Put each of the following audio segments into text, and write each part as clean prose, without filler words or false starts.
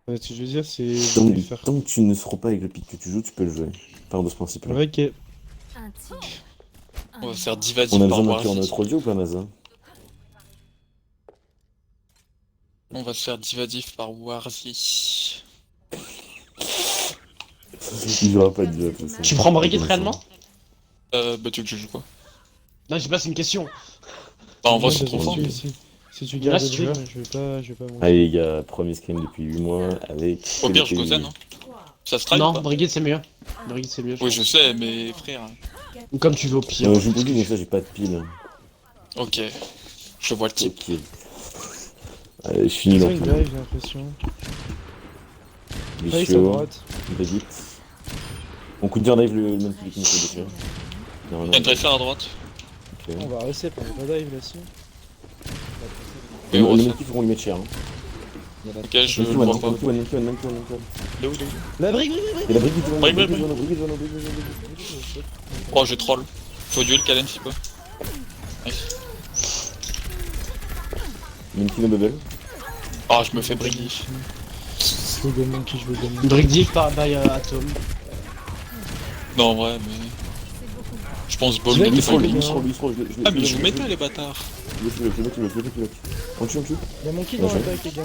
Ce que je veux dire, c'est Tant, de faire. tant que tu ne seras pas avec le pic que tu joues, tu peux le jouer. Par de ce principe-là. Ok. On va faire On Divadif a par besoin d'inclure Warzy. notre audio ou pas, Maza? On va se faire Divadif par Warzy. Il jouera pas de jeu, de toute façon. Tu prends Brigitte réellement? Bah tu veux que je joue quoi? Non, je sais pas, c'est une question. Bah en vrai Moi, c'est trop de- fort. si tu Là, gardes si le tu veux. rythme, je vais pas mentir. Allez les gars, premier scrim depuis 8 mois avec... Au pire je Gozen, hein. Ça se traîne Non, ou pas? Brigitte c'est mieux. Brigitte c'est mieux. Oui je sais, mais frère. Ou comme tu veux au pire. Je joue Brigitte, mais ça j'ai pas de pile. Ok. Je vois le type. Ok. Allez, je suis nul C'est en une pile. dive, j'ai l'impression. Race à Vicious, droite. Brigitte. On could dire dive le même public qui nous fait déchirer. Il y a une Tracer à droite. Ok. On va reset, on va pas dive là-dessus. Et Le on même reset. kiff, on lui met cher. Hein. Ok, je le Monkey one, vois pas. Monkey one, Monkey one, Monkey one, Monkey one. Il est où, il est où? La brique. Et la Brigitte, Joanna, Brigitte, Brigitte, Brigitte. Joanna, Brigitte, Joanna, Brigitte, Joanna. Oh je troll. Faut duel Kalen si peu. Nice. Monkey no bubble. Oh je me fais briller. Je veux gagner, qui je veux gagner. Brigitte par by Atom. Non en vrai mais. Je pense Ball Je l'ai n'était mis pas sur le good. gars. Ah mais je vous méta les bâtards. Je le On tue. Il y a mon kill Ouais, dans le je- back, les gars.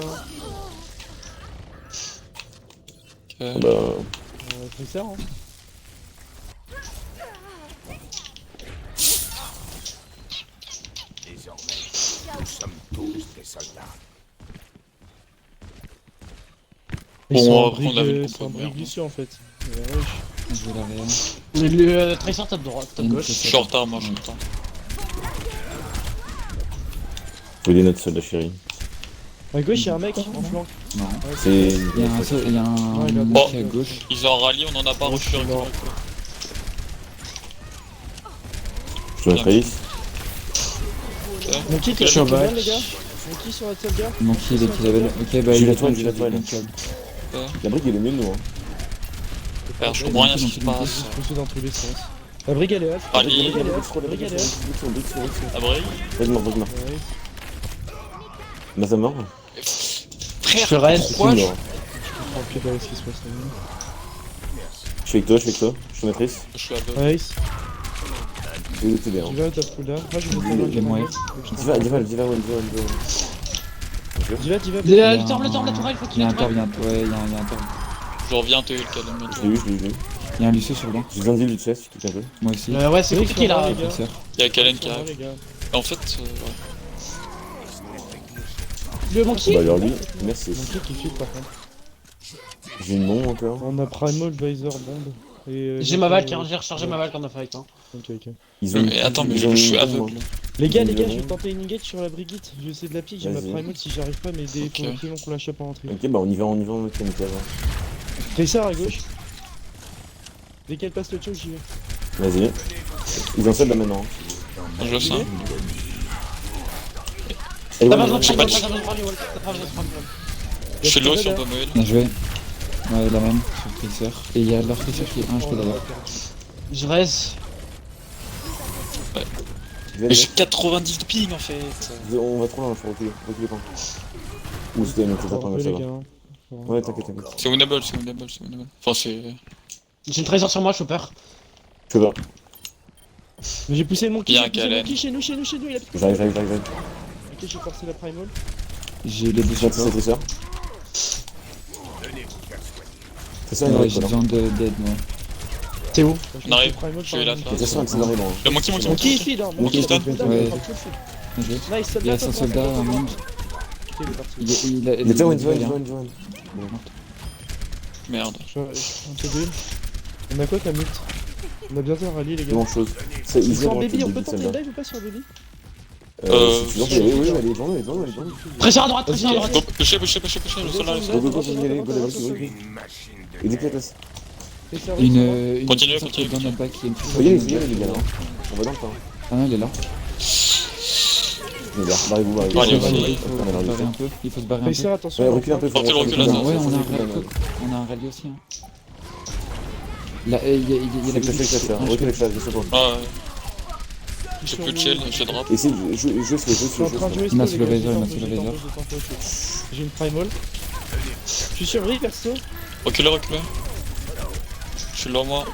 Ok. Bah... Tracer, hein. Ils Bon, sont on en va prendre la brique, ville c'est qu'on en peut brique faire, du hein. dessus en fait. Ouais. Je vais la réel. Le Tracer top droite, top Une gauche. Je suis en retard moi, je suis en retard. Faut des notes, la chérie. À gauche, il y a un mec en flanc. Non. Ouais, C'est... Il y a un, il y a un Ouais, il a- mec Oh. à gauche. Ils ont rallye, on en a pas Oh, reçu je suis avec mort. Je suis un trace. Mon kill qui Je suis est en bien, back. les gars. Mon kill sur la sauvegarde. Mon kill est level. Ok, bah J'ai il la est toile, bon, j'ai la kill, toile. bon kill. La brique, il est mieux de nous. Hein. Frère, je comprends rien à ce qui se passe. Je suis dans tous les sens. La brique elle est off. Allez. La brique elle est off. La brique elle est off. Abri. Vas-y, mort. Ouais. Bah, ça mort. Je Frère, reste. pourquoi je... mort. Je comprends plus de ce qui se passe là. Je suis avec toi. Je suis maîtrise. Je suis aveugle. Nice. Je vais t'aider. Tu Hein. vas top cooldown. Moi je vais Il est te mourir. Diva, one. Diva. Le tour, la tourelle, faut Il qu'il y a ait un tourelle. tour bientôt. Ouais, il y a un tour. Je reviens te heal Kalen Je l'ai bientôt. vu. Il y a un Lucio sur le banc. J'ai besoin de vivre du chest, tu quittes un peu. Moi aussi. Ouais, c'est compliqué là. les gars. Tracer. Il y a Kalen qui Sur moi, arrive. les gars. En fait, ouais. Le monkey. Bah, alors lui, merci. Mon kill qui file par contre. J'ai une bombe encore. On a Primal, Visor, Bomb. Et, J'ai ma valk, hein, j'ai rechargé ma valk en a fight. Hein. Ok. Ils ont Mais attends, mais ils ont je suis une bombe, aveugle. Les gars, Ils je ont- vais tenter une engage sur la Brigitte. Je vais essayer de la pique, j'ai ma Vas-y. Primal si j'arrive pas, mais il Ok. faut absolument qu'on la chope en entrée. Ok, bah on y va, on va mettre la avant. Tracer à gauche. Dès qu'elle passe le choke, j'y vais. Vas-y. Ils ont seul là maintenant. Je le sens. Et T'as ouais, pas besoin de j'ai pas de- prendre le wall, t'as pas besoin de prendre le wall. Je suis low Tracer, sur là. Pommel. Bien joué. Ouais, la même sur Tracer. Et il y a leur Tracer qui est un HP d'ailleurs. Je reste. Mais j'ai 90 de ping en fait. On va trop loin, faut reculer pas. Ou c'était une autre On attaque, ça les va. gars. Hein. Ouais, t'inquiète. C'est winnable. Enfin, c'est. J'ai une Tracer sur moi, je suis peur. Je peux pas. Mais j'ai poussé mon kill, Bien, j'ai poussé mon Kalen. kill chez nous, il a plus. J'arrive. Ok, j'ai forcé la Primal. J'ai les deux Je vais sur c'est ça. C'est ça, il Ouais, arrive j'ai pas là. besoin d'aide moi. T'es où? On arrive. Je vais la C'est faire. ça, c'est l'arrivant. Le monkey. Mon kill il feed, hein. Mon kill stun. stun. Ouais. Nice, Bien joué. Il y soldat. a 5 soldats en monde. Ok, il est parti. Il a Il était one. bien. Merde. Je suis un peu deux. On a quoi comme ult? On a bientôt un rallye, les gars. Grand chose. C'est Ils easy sont en avant baby, que on le peut début de tenter une celle-là. dive ou pas sur baby? Si tu veux, oui, allez, devant nous. Tracer à droite, Tracer à droite. Pêchez, le sol là. Go, allez, Et des places. Une Continue. dans notre back, il y a une Faut y aller, les gars. Hein. On va dans le temps. Ah non, il est là. Il est là, barrez-vous. Allez, Il aussi. faut se barrer un peu. Il faut se barrer un peu. Tracer, attention. Ouais, recule un peu. Portez le recul, là, Ouais, ça. on a un rallye aussi. Hein. Là, il y a Il la fait petite. recule avec ça, je sais pas. Ah ouais. J'ai plus de shield, je drop. Essaye de jouer Je suis en train de jouer Il m'a slow, soulevé, les gars, il m'a j'ai soulevé, temps, genre. j'ai temps. J'ai une Primal. Je suis surpris perso. Reculez, reculez. Je suis là, moi.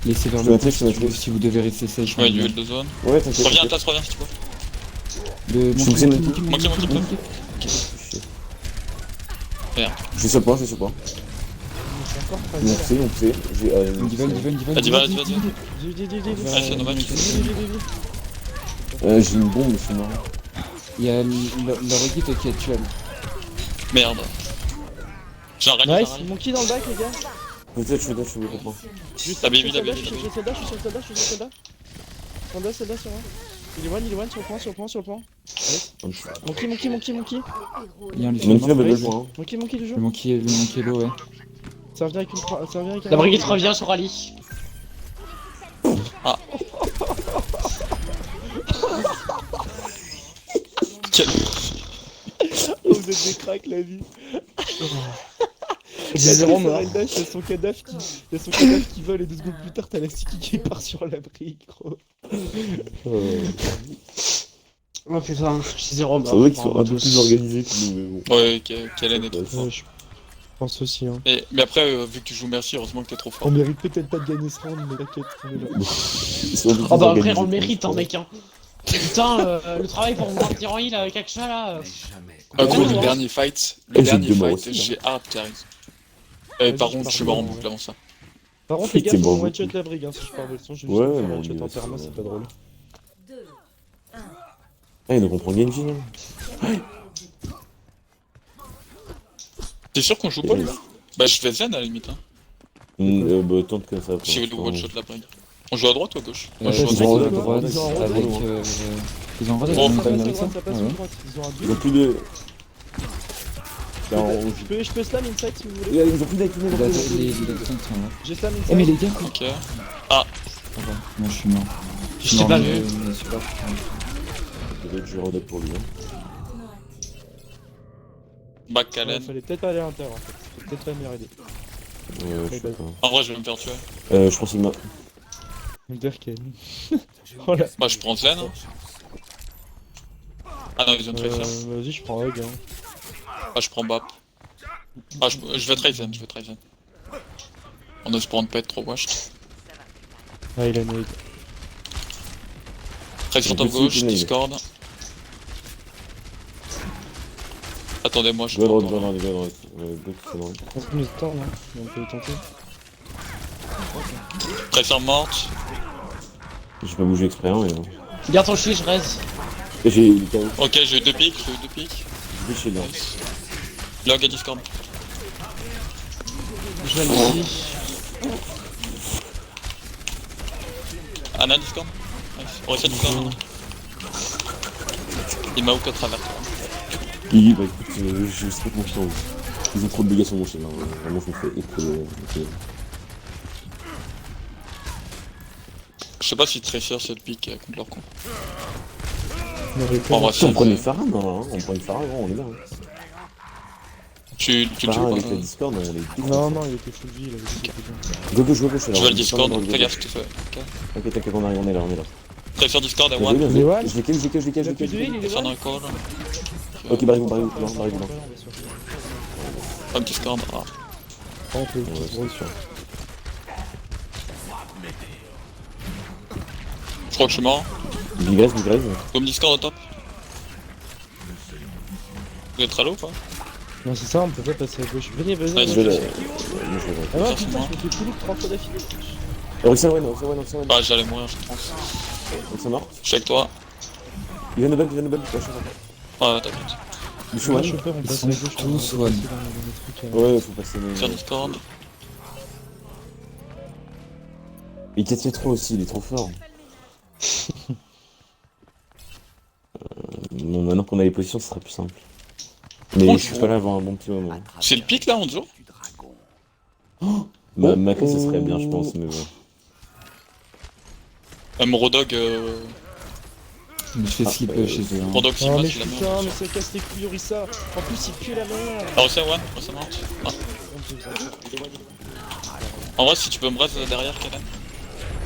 Laissez vers Je le vais poste mettre, si vous devez rester safe. Je mets du heal de zone. Ouais, t'inquiète. Reviens à t'inquiète. place, reviens si tu peux. Le Je suis obligé de mettre- Monkey. Merde. Je suis sur le point, je suis sur le point. Je suis encore pas On poussait, on poussait. J'ai. Divan. Ah, dis-va, vas-y. Ah, c'est dommage. J'ai une bombe, mais je suis mort. Il y a le Regit qui est tuable. Merde. J'ai un rallye, Nice, monkey dans le bac les gars. Peut-être, je suis complètement. Juste, La baby, je suis la sur baby, le soldat, je suis sur le soldat. Soldat sur moi. Il est one sur le point. Monkey. Il y a un Mon Lucian kill mort. avait 2 points. Monkey du jeu. Le monkey low, ouais. Ça revient avec un. La brigade revient sur Ali. Quel... Oh, vous êtes des cracks la vie. J'ai zéro mort. Il y a son cadavre qui vole et 2 secondes plus tard t'as la sticky qui part sur la brique gros. Oh putain, j'ai zéro mort. C'est vrai qu'ils sont un peu plus organisés que nous, mais bon. Ouais, Kalen est trop fort. Ouais, je pense aussi hein. Mais après, vu que tu joues Merci, heureusement que t'es trop On fort. mérite peut-être pas de gagner ce round mais t'inquiète, on est là. Ils sont un peu plus Ah bah organisés frère, on le que nous, mérite, je hein, pense. mec. Hein. Putain, le travail pour me rendre en heal avec Aksha là. Gros, le Ouais. dernier fight, Et j'ai deux morts aussi, j'ai hard carry. Vas-y, Par je contre, pars je suis mort en dedans, boucle avant ça. Par contre les gars, C'est faut bon. one shot la brigue hein si je pars de le son, je vais Ouais, juste non, one shot mais en c'est perma, bon. c'est pas drôle. Ah, donc on prend Genji, hein. T'es sûr qu'on joue pas là? Bah, je vais zen à la limite. Hein. Bah, tente que ça. Si vous one shot la brigue. On joue à droite ou à gauche? Ouais, Moi, je ils joue à ont droite. à droite Ils ont un rond, avec. ouais. Ils ont un rond Bon, avec Ça une passe avec ça. à Ouais. droite, ils ont un Ils ont 2. plus de. Là, Je peux slam inside si vous voulez. Ils ont plus d'activité Il dans a le les accents sont là. J'ai slam Eh mais inside. les gars, Ok. ça va. Moi je suis mort. Je t'ai pas vu. Mais c'est pas Je vais redep pour lui. Hein. Back Ouais, Kalen. fallait peut-être pas aller à l'intérieur en fait. C'était peut-être pas la meilleure idée. Je sais pas. En vrai, je vais me faire tuer. Je pense qu'il m'a. Derken. Oh là. Bah, je prends zen. Hein. Ah non, ils ont tracer. Vas-y, je prends Hug. Hein. Ah, je prends Bap. Ah, je vais try zen. On espère ne pas être trop washed. Ah, il a une Hug. Trace sur Un top petit gauche, tunnel. Discord. Attendez-moi, je Je vais prends. droite. Bloc, c'est dans. 30 minutes de temps, hein. On peut le tenter. Tracer morte. J'ai pas bougé exprès, hein, mais. Garde ton chou, je reste. Et j'ai eu le KO. Ok, j'ai eu 2 pics. Je vais chez lui. Log à Discord. Je vais le ici. Anna Discord. Nice. On reset Discord. Anna. Il m'a hook à travers toi. Oui, bah écoute, je serai confiant. Ils ont trop de dégâts sur mon chien, hein. Vraiment, je me fais exploser. Je sais pas si Tracer c'est le pic contre leur con. On En vrai, Si on prenait c'est. Farah, non, on prend une Farah, on est là. Hein. Tu le Farah joues avec pas la Discord, on est défoncé. Non, il était full vie, il avait dit Go gauche, alors. Je vais le Discord, fais gaffe tout ça. Ok. Ok, t'inquiète, on arrive, on est là. Tracer Discord à Je 1. l'ai, Mais ouais. je l'ai kill. Il a plus de heal, il est Tracer dans one. le call. Ok, barrez-vous, non, barrez-vous, non. Comme Discord. Ah. On peut Ouais, c'est sûr. Je crois que je suis mort. Migraise. Comme Discord au top. Vous êtes Halo ou pas? Non, c'est ça, on peut pas passer à gauche. Venez, Ouais, Je vas-y. vais la. Ah non, Merci, putain, moi. je me fais tout 3 fois d'affilée. Orixel, ouais. Bah, j'allais mourir, je pense. C'est mort. Je suis avec toi. Il vient de bug, ouais, je sais pas. Ah, t'inquiète. Je suis Moi, one. je peux, on Ils passe sont à gauche. tous on va one. passer dans les trucs, Ouais, faut passer Sur les. Discord. Il casse trop aussi, il est trop fort. Bon, maintenant qu'on a les positions, ce sera plus simple. Mais Oh, je suis pas là avant un bon petit moment. C'est le pic là en duo? Ma clé, ça serait bien, je pense, mais bon. Morodog, Il me fait flip chez eux. Hein. Morodog Oh, Sigma, mais c'est la putain, merde. mais ça casse les couilles, Orisa. En plus, il pue la merde. Ah, Rosset one, Rosset morte. Ah. En vrai, si tu peux me raise derrière, Kellen.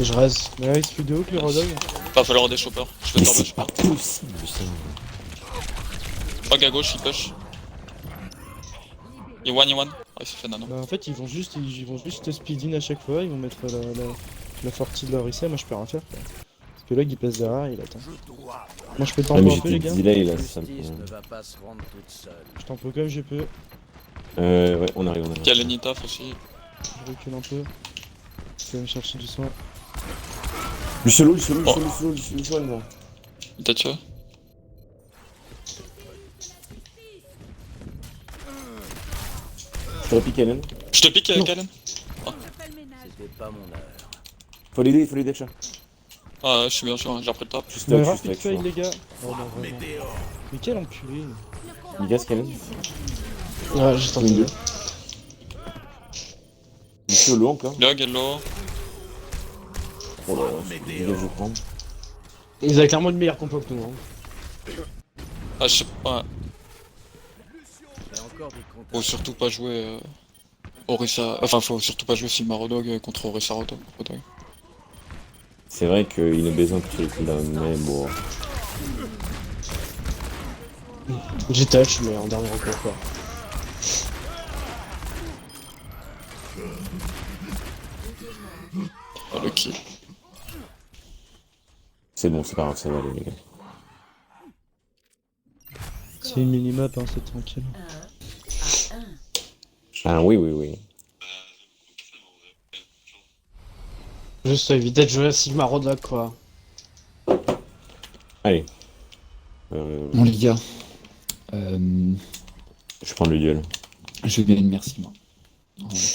Je reste. Mais là, il se fait de haut que le Rodog. Va falloir des choppers. Je Mais vais c'est faire pas possible, ça. Hog à gauche, il push. Iwan. Ah, il s'est fait nano. Bah, en fait, ils vont juste speed in à chaque fois, ils vont mettre la sortie de leur reset, moi je peux rien faire quoi. Parce que là, il passe derrière, il attend. Moi je peux Ah, tempo mais un peu les j'étais gars. delay là, c'est ça le Justice ne problème. va pas se rendre toute seule. Je tempo comme je peux, Ouais, on arrive. Kalenitaf aussi. je recule un peu. Je vais me chercher du soin. Luciolo, Oh. là. Il t'a tué. Je te repique Hélène. Je te pique, Non. Kalen. C'était pas mon heure. Faut l'aider, chat. Ah, je suis bien sûr, j'ai repris le top. Je suis Ouais, stuck, je rapid suis fade stuck. les gars. Oh non, vraiment. Mais quel enculé. Il casse Hélène. Ouais, j'ai tenté. Une, deux. Luciolo encore. Log, hello. Oh là là, je vais prendre. Ils avaient clairement une meilleure compo que nous. Hein. Ah, je sais pas. J'ai encore des contacts. Faut surtout pas jouer Orisa. Enfin, faut surtout pas jouer Sigma Rodog contre Orisa Rodog. C'est vrai qu'il a besoin que tu le là, mais bon. J'ai touch, mais en dernier recours quoi. Ah, le kill. C'est bon, c'est pas grave, ça va aller les gars. C'est une minimap, hein, c'est tranquille. Ah oui. Juste éviter de jouer à Sigma Rodlock quoi. Allez. Bon les gars, Je prends le duel. je vais bien, merci moi.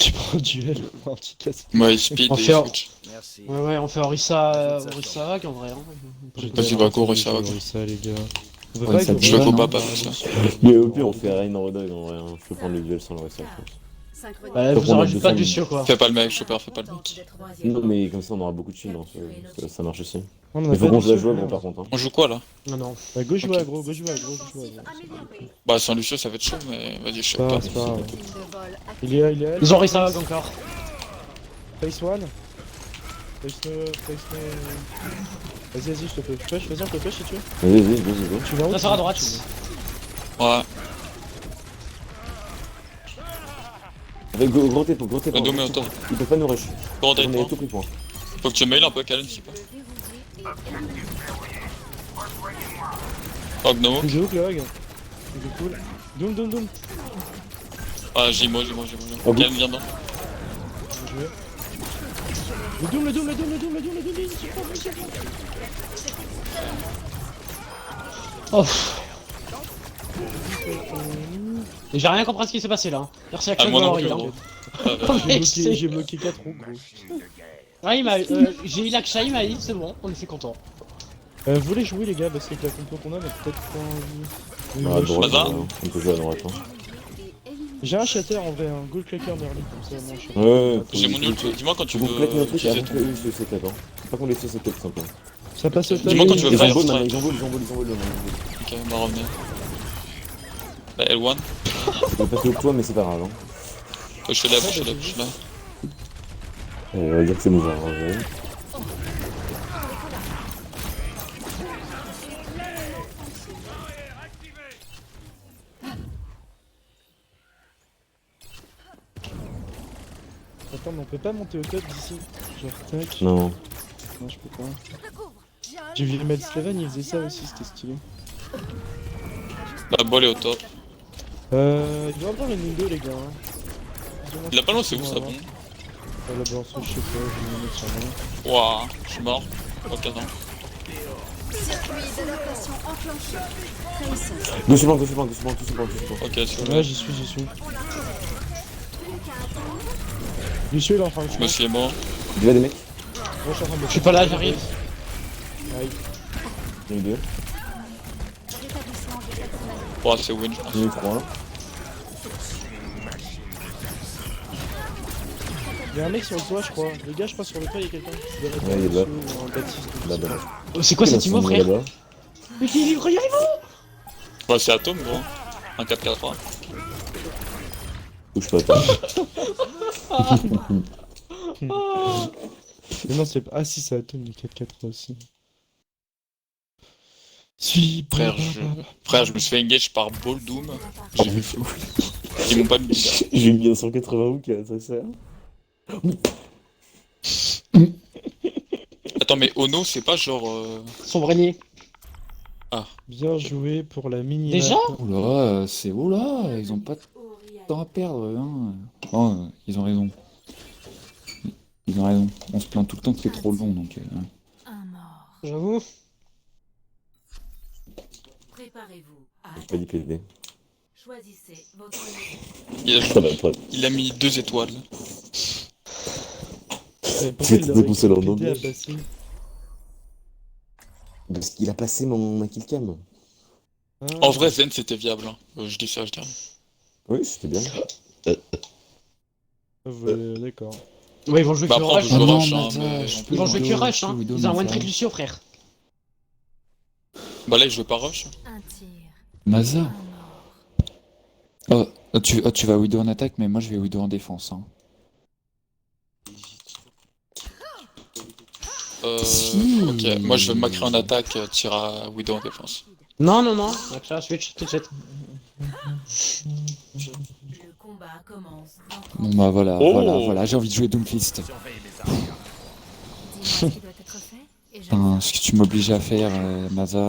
Tu prends le duel, un petit casse. Ouais, il speed On et il fait- switch. Merci. Ouais, on fait Orisa Vague en vrai. Hein. Vas-y, va go, Orisa, va go. Ça les gars. On peut Ouais, pas ça avec Je veux Ouais, go non. bap avec ça. Mais au pire, on fait Rain en Rodog en vrai. Hein. Je peux prendre le duel sans le reste, je pense. Ouais, Faut vous qu'on aurez mette juste pas de 200 Lucio quoi. Fais pas le mec, Chopper, fais pas le mec. Non, mais comme ça, on aura beaucoup de shield. Hein. Ça marche aussi. On en a Il faut pas qu'on de joue à souffle, jouable hein. par contre. Hein. On joue quoi là? Non. Bah, go jouer Ok. aggro, go jouer aggro. Bah, sans Lucio, ça va être chaud, mais vas-y, je sais pas. C'est pas grave. Il est là. Ils ont Orisa Vague encore. Face one. Face no. Vas-y, je te fais. Push, vas-y, on te push si tu veux. Vas-y, go. Tu vas où? Ça sera à droite. Ouais, Avec gros TP. le dôme est au top. Il peut pas nous rush. Gros On est date, tout pris point. faut que tu mail un peu Kalen, s'il te plaît. Oh, Gnomo. Il est où, Clog? Il est cool. Doom. Ah, Jimo. Oh, Kalen, viens dedans. Bien joué. Le doom, il se prend, il se prend. Oh. Et j'ai rien compris à ce qui s'est passé là. hein. Merci à Ah, Claude moi non Valory, plus, hein. gros. J'ai bloqué 4 roues, gros. Ouais, j'ai eu l'Aksha, il m'a dit, c'est bon, on est content. Vous voulez jouer, les gars, parce qu'avec la compo qu'on a, on a peut-être pas envie. À droite, Bazar. on peut jouer à droite. Hein. J'ai un shatter en vrai, un gold clacker merlin comme ça, moi je Ouais, J'ai mon ult, dis-moi quand tu Tu veux veux claquer notre truc et utiliser avant ton... qu'on use ce setup. Pas qu'on laisse ce setup simplement. Ça passe au top. Dis-moi quand tu veux Ils faire envolent strike. maintenant, ils envolent. Ok, on va revenir. La L1. Je vais passer au toit, mais c'est pas grave. Hein. Je suis là. On va dire que c'est mauvais. Ouais. Attends, mais on peut pas monter au top d'ici. Genre, tac. Non. Non, je peux pas. J'ai vu Mel Slaven, il faisait ça aussi, c'était stylé. La balle est au top. Il doit avoir une window, les gars. Hein. Il a pas lancé où ça bon? La balance, je sais pas, je vais me mettre sur moi. Ouah, je suis mort. Ok, attends. Doucement. Ok, c'est Ouais, j'y suis. Lucio, il est en train de Je me suis mort. Il y a des mecs. Moi, je suis en train de Je suis pas là, j'arrive. Aïe. Il y en a eu deux. Ouah, c'est win, je pense. Il y en a eu trois. Il y a un mec sur le toit, je crois. Les gars, je crois sur le toit, il y a quelqu'un. Ouais, il est là. Ou un Baptiste. Là-bas. C'est quoi cette immo, frère? Là-bas. Mais qui est libre, Bah, c'est Atom, gros. Un 4-4-3. Touche pas, toi. Mais non, c'est pas. Ah, si, c'est Atom, il est 4-4 aussi. Si, Frère, je me suis fait engage par Ball Doom. J'ai vu fou. Ils m'ont pas mis. J'ai mis un 180 hook, ça sert. Attends, mais Ono, c'est pas genre. Sombrenier. Bien joué pour la mini. Déjà Oula, c'est oula, ils ont pas de temps à perdre. Hein. Oh, ils ont raison. Ils ont raison. On se plaint tout le temps que c'est trop long, donc. Un mort. J'avoue. Préparez-vous à J'ai pas dit PD. choisissez votre Ça va pas. Il a mis 2 étoiles. C'était poussé dans le nom. à passer. Parce qu'il a passé ma killcam. Ah, En vrai, Zen c'était viable. Hein. Je dis ça, je dis rien. Oui, c'était bien. ouais, d'accord. Ouais, ils vont jouer Bah que après, on rush. peut jouer non, rush, hein, Maza, mais je on peux peut- Ils vont jouer que Widow, rush, hein. Widow, Ils ont un Maza. one trick Lucio, frère. Bah là, il joue pas rush. un tir. Maza. Un mort. Tu vas Widow en attaque, mais moi je vais Widow en défense. Hein. Si. Ok, moi je vais Macré en attaque, tira Widow en défense. Non, non, non. Donc là, switch tout de suite. Le combat commence. dans Bon bah voilà, Oh. voilà, j'ai envie de jouer Doomfist. Dis-moi ce qui doit être fait et Enfin, ce que tu m'obliges à faire, Maza.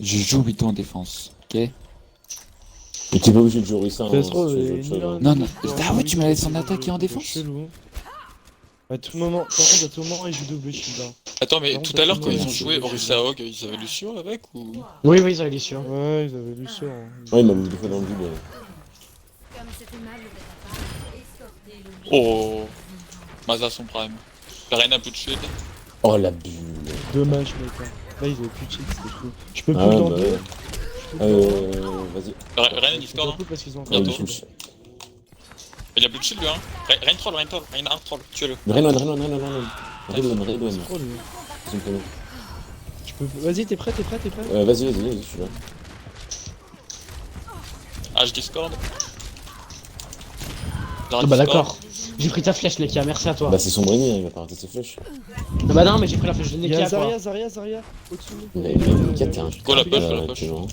Je joue Widow en défense, ok? Et t'es pas obligé de jouer ça. Ça se trouve, si tu veux il autre chose, est hein. Non, non. Ah ouais, tu me laisses en attaque et en C'est défense? chelou. À tout moment, par contre, à tout moment, il joue double shield. Hein. Attends, mais Par contre, tout à l'heure, t'as quand ils tout ont le joué monde. Orisa Hog, ils avaient Lucio avec ou. Oui, oui, ils avaient Lucio. Ouais, ils avaient lu ça. Hein. Ouais, il m'a mis deux fois dans le vide. comme c'est aimable de ta part, escortez le Oh Maza son prime. Rien plus de shield. Oh la bulle. Dommage, mec. Hein. Là, ils avaient plus de shield, c'était fou. Je peux plus Ah, le bah tenter. ouais. Je peux pas. Vas-y. Rien C'est Discord, pas hein. cool parce qu'ils ont Ah, Bientôt. il full. Il a plus de shield lui, hein. Rien troll, rien troll, tuez-le. Redone. C'est trop, lui. Son prénom. Je peux... Vas-y, t'es prêt? Vas-y, je suis là. H Discord. Ah bah d'accord. J'ai pris ta flèche, Nekia, merci à toi. Bah, c'est son Brénier, il va pas rater ses flèches. Ah bah non, mais j'ai pris la flèche de Il y a Nekia, quoi. Zaria, au-dessus. Il a une 4, t'es un Go la push, go la push. actuellement.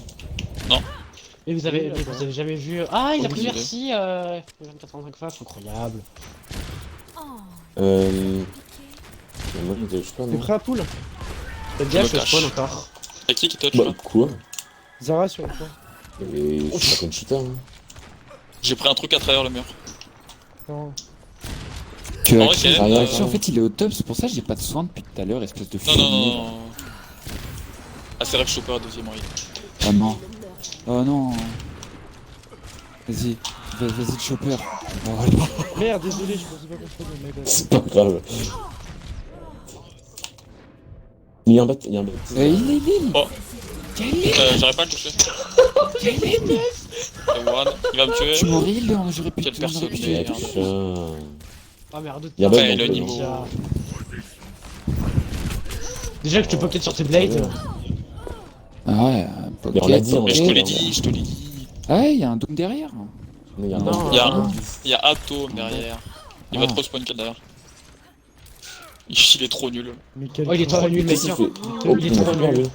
Et vous avez jamais vu... Ah, il a pris Obligé. merci 85 faces, incroyable. Oh, Moi, je sais pas, T'es non. prêt à poule? Faites gaffe, me je cache. spawn encore. Y'a qui touch Bah, là? quoi? Zara sur le point. Et je suis pas Conchita, hein. J'ai pris un truc à travers le mur. Non. Que En vrai, Axel, Kellen, Axel, en fait, il est au top, c'est pour ça que j'ai pas de soin depuis tout à l'heure, espèce de Non, non, fumier, non, non. Ah, c'est Rêve Chopper, deuxième rille. là. Ah non. Oh non. Vas-y, vas-y, Chopper. Voilà. Merde, désolé, je pensais pas qu'on prenait, mais bad. C'est pas grave. Il y a un bat, Il est. Oh. Kellen, J'arrive pas à le toucher. Kellen, One, il va me tuer. tu m'aurais heal, j'aurais pu Quel te perso, on aurait pu- mais- Ah merde, Il y a Ouais, bug, le donc, niveau. Déjà que je te pocket sur tes blades. Ah ouais, Mais on l'a dit, Mais je te Ouais, l'ai ouais. dit, je te l'ai dit. Ah ouais, il y a un Doom derrière. Mais il y a un Non, bat. Il y a Atom derrière. Il va Ah. trop spawn kill derrière. Il est trop nul. Mais quel Oh, il est trop nul, mec. Qu'est-ce qu'il fait? Oh, Il est putain, trop il a nul. fait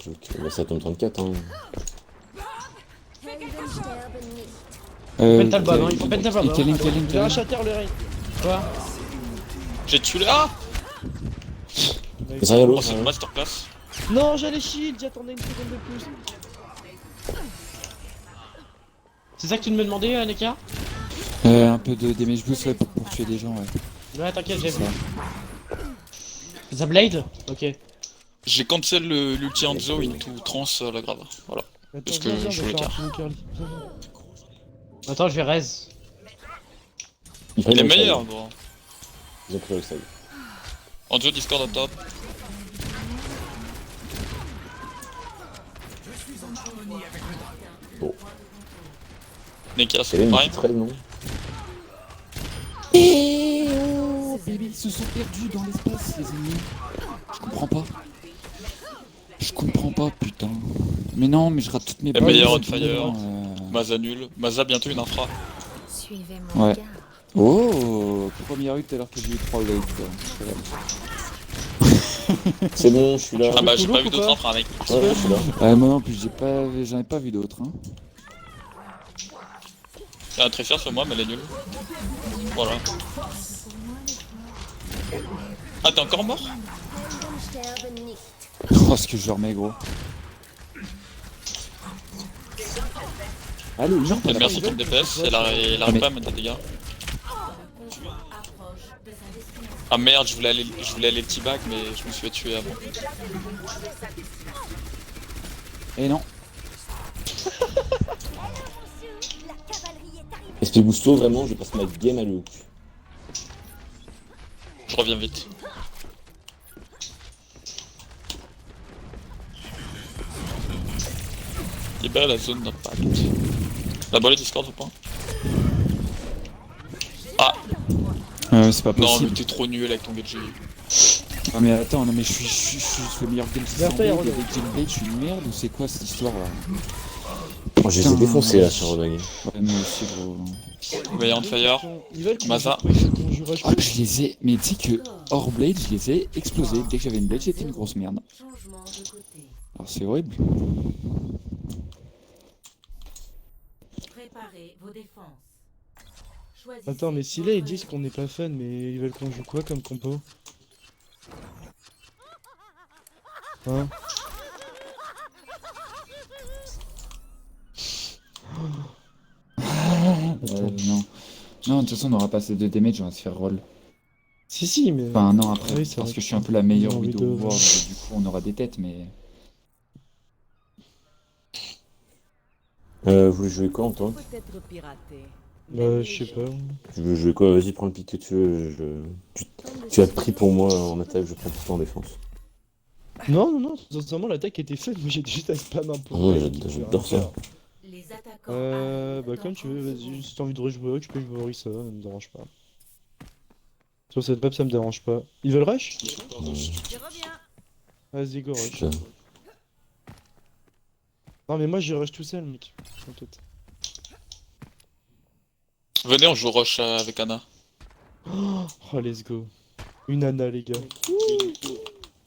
Ok, bah ça tombe 34, hein. Pentalbum, hein, il faut Pentalbum, hein. Kellen, Il a un chatter le raid. Quoi? J'ai tué le. Ah Mais ça y est, Oh, l'autre. c'est une hein. masterclass. Non, j'allais shield, j'attendais une seconde de plus. C'est ça que tu me demandais, Nekia? Un peu de damage boost ouais, pour tuer des gens, ouais. Ouais, t'inquiète, j'ai vu. The Blade? Ok. J'ai cancel l'ulti Hanzo into trans la grave. Voilà. Attends, Parce que viens, je on va voulais faire dire. un petit curly. Attends, je vais raise. Il Il est meilleur, gros. Ils ont pris le side. Hanzo Discord à top. Bon. Nekia C'est une son petite prime. raid, non? Et oh, bébé, ils se sont perdus dans l'espace, les ennemis. Je comprends pas. Je comprends pas, putain. Mais non, mais je rate toutes mes Le balles. meilleur c'est on fire. tellement, Maza nul. Maza bientôt une infra. suivez mon Ouais. regard. Oh, première ult alors que j'ai eu 3 lates. Quoi. C'est bon, je suis là. Ah bah j'ai Toulouse pas vu ou d'autres pas entrées mec. Ouais, je suis là. Ouais, moi non plus, j'en ai pas vu d'autres. Hein. Il y a un très fier sur moi mais elle est nulle. Voilà. Ah t'es encore mort? Sterben nicht. Oh, ce que je remets, gros. Allez, genre, Et merci ton DPS, elle arrive pas à mettre des dégâts. Ah merde, je voulais aller petit back mais je me suis fait tuer avant. Et non. SP Gusto, vraiment, je passe ma game à le hook. Je reviens vite. Il est belle la zone d'impact. La balle est Discord ou pas? Ah C'est pas non possible. mais t'es trop nul avec ton BG. Non mais attends, non mais je suis le meilleur game Viens, fais, avec Renaud. Gameblade, je suis une merde ou c'est quoi cette histoire là? Oh, je les ai Putain, défoncés là sur Rodog. Ouais, moi aussi, gros. Vaillant Fire. Ils veulent qu'on Maza. qu'on joue rush Ah, je les ai. Mais tu sais que hors blade, je les ai explosés. Dès que j'avais une blade, j'étais une grosse merde. Changement de côté. Alors c'est horrible. Préparez vos défenses. Choisissez Attends, mais si là ils votre disent qu'on est pas fun, mais ils veulent qu'on joue quoi comme compo? Hein? Non. Non, de toute façon, on aura pas assez de damage, on va se faire roll. Si, mais. Enfin, non, après, Oui, c'est parce vrai que je suis un peu la meilleure j'ai envie Widow de- Ward, et du coup, on aura des têtes, mais. Vous voulez jouer quoi en tant que peut-être pirater. Bah, je sais pas. Tu veux jouer quoi? Vas-y, prends le pick que tu veux. Tu as pris pour moi en attaque, je prends pour toi en défense. Non, sincèrement, l'attaque était faible, mais j'étais juste à spam un peu. Ouais, j'adore ça. Les attaquants. Bah, comme tu veux, vas-y. Si t'as envie de rejouer, tu peux jouer Orisa, ça me dérange pas. Sur cette map, ça me dérange pas. Ils veulent rush? Je reviens. Vas-y, go rush. Putain. Non, mais moi, je rush tout seul, mec. T'inquiète. Venez on joue rush avec Anna. Oh, let's go. Une Anna, les gars.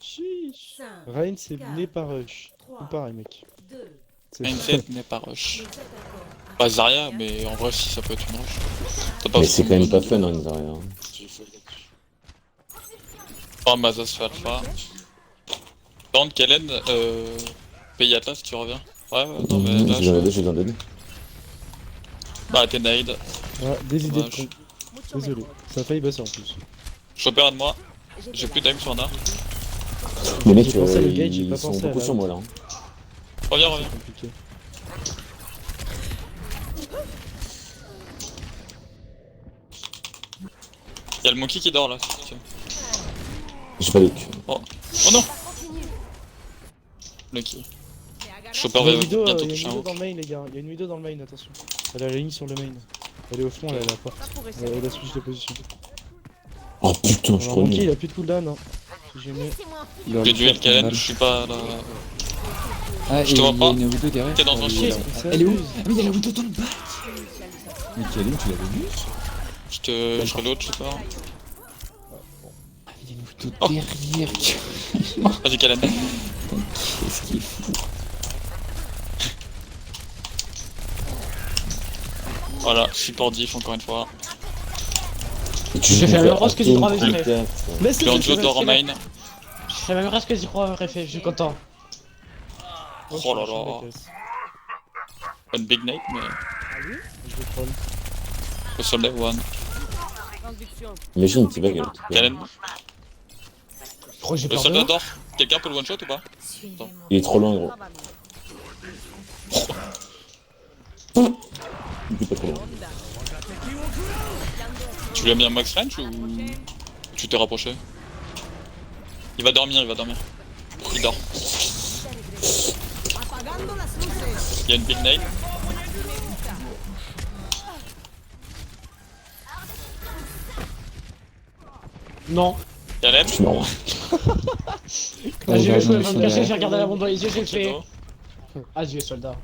Chiche. 5, Rain, c'est né par rush. Ou pareil, mec. 2, C'est Mindset n'est pas rush. les attaquants. Pas Zarya mais en vrai si ça peut être une rush. T'as pas Mais c'est besoin quand de- même pas fun, hein, derrière. Oh Maza se fait alpha. Par contre Kellen, paye Atlas si tu reviens. Ouais non mais là J'ai dans j'ai dans le Bah t'es nade. Ah, des idées de Dommage. con. Désolé. Ça a failli passer en plus. Chopper un de moi. J'ai plus time sur Anna. Les mecs, J'ai pensé à le gate, j'ai ils pas sont pensé à beaucoup la sur moi là. Reviens. C'est compliqué. Y'a le monkey qui dort là. Tiens. J'ai pas de cul. Oh non. Lucky. Chopper Il y a va une vidéo, bientôt il y a toucher une un vidéo hook. dans le main, les gars. Il y a une vidéo dans le main, attention. Elle a la ligne sur le main. Elle est au fond, elle est à la porte. Elle a switch de position. Oh putain, je suis Alors, trop Monkey, il nul. a plus de cooldown, hein. Si jamais. Il aurait J'ai pu duel faire Kellen, mal. je suis pas là. Ah, Je et te vois il y a pas. une Widow derrière. T'es dans un Elle est shield. là. Elle est où? Ah, mais il y a la Widow dans le bas. Mais Kellen, tu l'avais vu? Je reload, je sais pas. Ah, il y a une Widow Oh. derrière. Vas-y Kellen. Qu'est-ce qu'il est fou. Voilà, support diff encore une fois. J'ai fait le rose que j'ai droit avec Putain, les putain. Mais Je suis en jeu de leur main. Je fais même presque d'y croire, Réfé, je suis content. Oh là là. Pas une big night mais. Je vais troll. Le soldat one. Imagine, tu vas gagner. Kellen. Je crois que j'ai Le peur de soldat moi. dort. Quelqu'un peut le one shot ou pas? Suivez-moi. Il est trop loin, gros. Il est pas trop loin. Tu lui as mis un max range ou tu t'es rapproché? Il va dormir. Il dort. Il y a une big night. Non. Kellen. Je suis mort. Ah, j'ai Ouais, joué, ouais, je vais me ouais. cacher, j'ai regardé la bombe dans les yeux, j'ai fait. Shadow. Ah, j'ai soldat.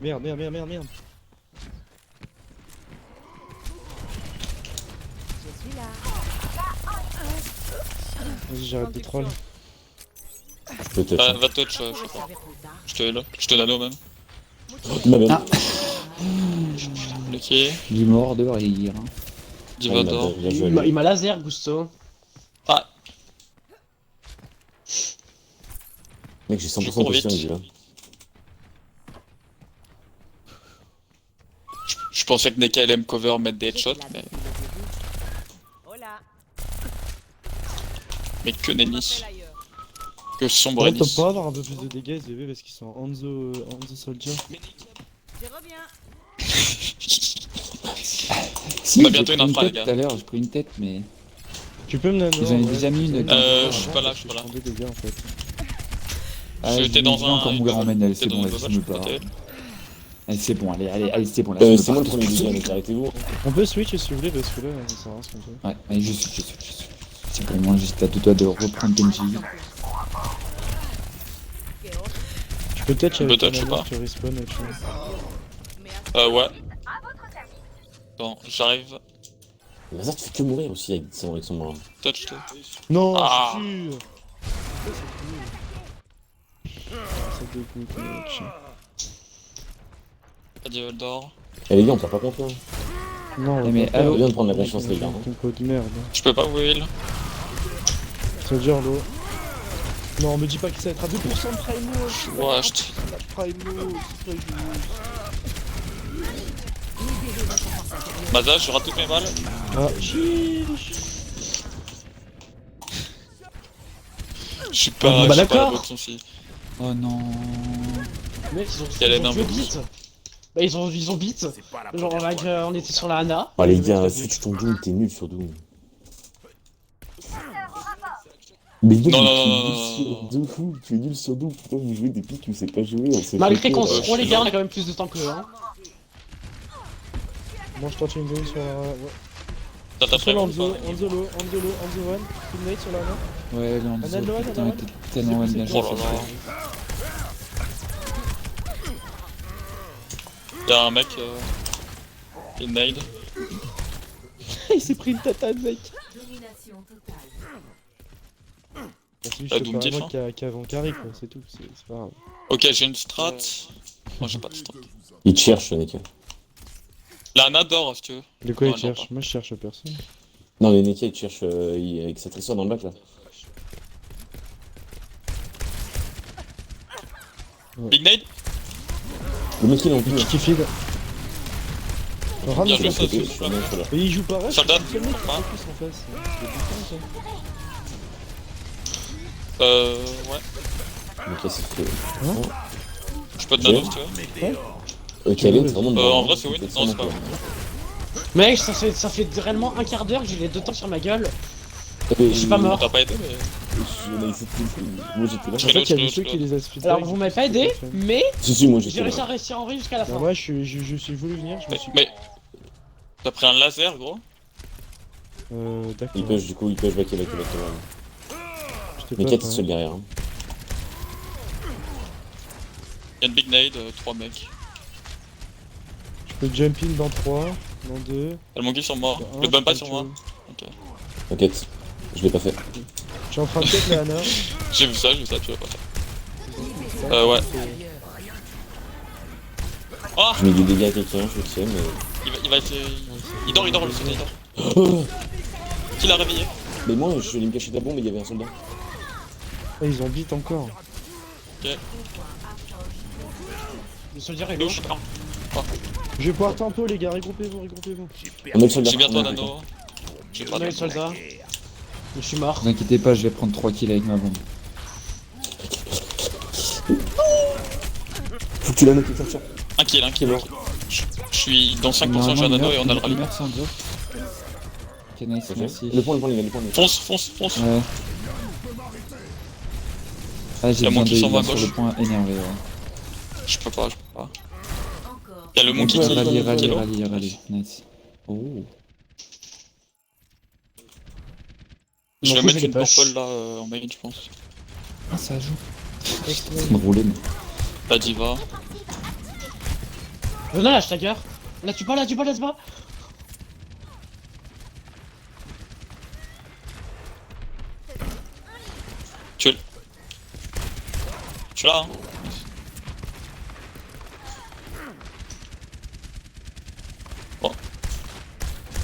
Merde. Je suis là. Vas-y, j'arrête de troll. Peut-être. Va touch, je sais pas. Je te heal. Je te nano même. Ma belle. Ah. Ok. Du mort de rire. Diva d'or. Bien joué, Ali. Il m'a laser, Gusto. Ah, Mec, j'ai 100% Je cours de position, vite. il dit là. je pensais que Neka allait me cover, mettre des headshots, mais que nenni. Que sombre Par contre, Ennis. t'as pas avoir un peu plus de dégâts, SVV, parce qu'ils sont on the soldier. Je reviens. Si, On a j'ai bientôt pris une infra, les tête gars. tout à l'heure, j'ai pris une tête, mais. Tu peux me nano. Ils avaient ouais. déjà mis une- je suis pas là, je suis pas là. prends des dégâts en fait. J'étais dans un. encore mourir en main, allez, c'est T'es dans bon, une laisse-moi bubble, pas. je peux Allez, c'est bon, allez, c'est bon, là. C'est moi le premier dégât, mec, arrêtez-vous. On peut switch si vous voulez, parce que là, ça sert à rien ce qu'on fait. Ouais, allez, je suis. C'est pour moi, juste à deux doigts de reprendre Genji. Tu peux peut-être Peut-être, avec ta je sais nano, pas. tu respawn autre chose. Ouais. Bon, j'arrive. Lazare, tu fais que mourir aussi avec son bras. Touch, toi. Non, Ah. je suis sûr. Ça dégoûte, mec. Pas Diva d'or. Eh les gars, on perd pas confiance. Non, Eh, mais C'est allô. bien de prendre la confiance, les gars. Ton code merde. Je peux pas vous heal. Soldier low. Non, me dis pas que ça va être à 2% de Primo. Ouais, je Primo, c'est pas juste. Maza, je rate toutes mes balles. Ah, chiche. Je suis pas. Bah, je suis pas d'accord. la boxe aussi. Oh non. Mec, Quel est ils ont tué number vite. Bah, ils ont vite. Genre, là, on était sur la Ana. Ah les gars, switch ton Doom, t'es nul sur Doom. Mais gars, Non, tu non, es non, nul non, sur Doom, tu es nul sur Doom, pourquoi vous jouez des pics que vous savez pas jouer, on sait Malgré pas qu'on quoi, se roule, les gars, on a quand même plus de temps qu'eux, hein. Moi je tente une grille sur la. Ouais. T'as ta Sur frère. Anzo one, teammate sur la main. Ouais, là, on Anna Loan, putain, Anna t'es tellement mal bien Oh là là. Y'a un mec. Il nade. Il s'est pris une tatane, mec. Domination totale. Bah, c'est Ah, juste Doom pas diff, moi qui a avant carré, quoi, c'est tout, c'est pas grave. Ok, j'ai une strat. Moi j'ai pas de strat. Il te cherche, Neka. La Ana d'or si tu veux. De quoi Ouais, il non, cherche? Moi je cherche personne. Non mais Neka il te cherche avec sa trésor dans le bac là. Big nade. Le mec il est en plus. Qui feed. Ram, Bien c'est joué, la ça, faute. c'est Et il joue pas rush, Soldat. c'est le seul mec qui Ah. focus en face. C'est du temps, Ouais. Neka c'est fait. Je peux te nano si tu veux. Kalen c'est vraiment En vrai, c'est win. Non, c'est pas win. Mec, ça fait réellement un quart d'heure que j'ai les deux temps sur ma gueule. Je suis pas mort. T'as pas aidé, mais. Moi j'étais là. En fait, il y a Reload, des ceux qui les a speed Alors, back, vous m'avez pas aidé, mais Si moi j'ai j'étais réussi là. à rester en vie jusqu'à la Bah, fin. moi je suis voulu venir, je me suis. Mais. T'as pris un laser, gros. D'accord. Il push du coup, il push back. J'étais Mais pas Kat prêt. est seul derrière. Hein. Y'a une big nade, 3 mecs. Je peux jump in dans 3, dans 2. Y'a le monkey sur moi. dans un, Le bump pas je sur peux moi. tuer. T'inquiète, je l'ai pas fait. Je suis en train de cut la Ana. J'ai vu ça, tu vas pas faire. Ouais. Oh Je mets des dégâts à quelqu'un, je le sais, mais. il va être. Il dort, le soldat, il dort. Qui l'a réveillé? Mais moi je suis allé me cacher de la bombe et il y avait un soldat. Ah, ils ont beat encore. Le soldier est Louche. lourd. Je vais pouvoir tempo les gars, regroupez-vous. On a le soldat. J'ai bien toi, On a le nano. J'ai pas On a le soldat. Je suis mort. Ne vous inquiétez pas, je vais prendre 3 kills avec ma bombe. Faut que tu la notes, ça. Un kill. Je suis dans 5% Normalement, j'ai un nano il et on a le rallye. meurt sans job. Ok, nice, merci. Le point, les gars. Fonce. Ouais. Ah, j'ai Y'a besoin mon de qui s'en va à sur gauche. le point énervé, ouais. Je peux pas. Encore. Y'a le monkey qui Rallye, nice. Oh. Je vais M'en fous, mettre j'ai une les push. purple là en main, je pense. Ah, ça joue. C'est une roulée, mais... La diva. Non, là, je stagger. Là, tu pas, laisse pas. Tu es. Tu l'as, hein.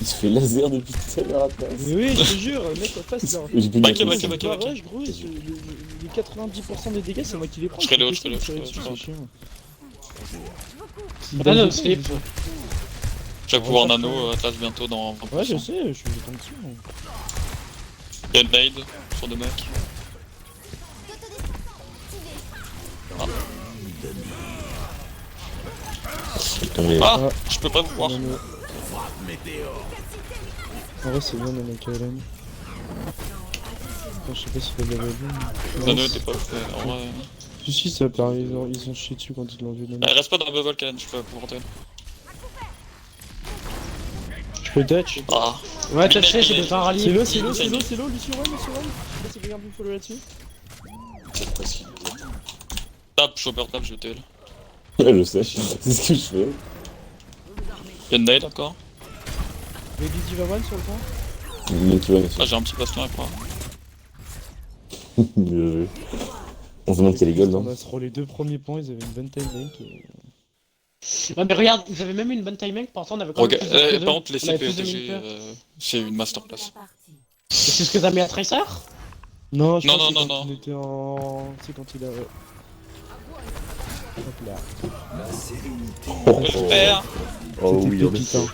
Il se fait laser depuis tout à l'heure à place. Mais oui, je te jure, le mec en face là. J'ai plus Back, de back, C'est back, pas back. rush, gros, les 90% des dégâts, c'est moi qui les prends. Je serai le haut, suis je serai le haut, tout je seul, serai le c'est chiant. Ah non, slip. Je vais pouvoir nano Atlas bientôt dans 20%. Ouais, je sais, je suis tombé dessus. Il y a une nade sur deux mecs. tombé. Ah, je peux pas vous voir. En vrai, c'est bien, le mec LM. Je sais pas si vous l'avez vu. Nano t'es pas fait. En vrai. Si, ça paraît, ils ont chié dessus quand ils l'ont vu. Reste pas dans la bubble, Kalen, je peux pouvoir rentrer. Je peux touch. Ah, Ouais, t'as fait, j'ai besoin de C'est rallier. l'eau, c'est l'eau, c'est l'eau, c'est l'eau, Lucio Run, Lucio Run. Je sais pas si regarde une follow là-dessus. c'est presque. Tape, chopper, tape, je TL. Ouais, je sais, c'est ce que je fais. Y'a une nade encore. Baby Diva Run sur le point. Mais tu vois, Ah, j'ai un petit baston avec moi. bien joué. On se demande quel est gold, On non? a sur les deux premiers points, ils avaient une bonne time link et... Ouais, mais regarde, ils avaient même une bonne timing, pourtant on avait quand même Regarde, plus de par contre, les on avait plus de CPETG, minutes. c'est une masterclass. C'est ce que t'as mis à Tracer? Non, je Non, pense non, que quand non, il était en... C'est quand il a... Hop là. Super. Oh C'était oui, on pépite, hein.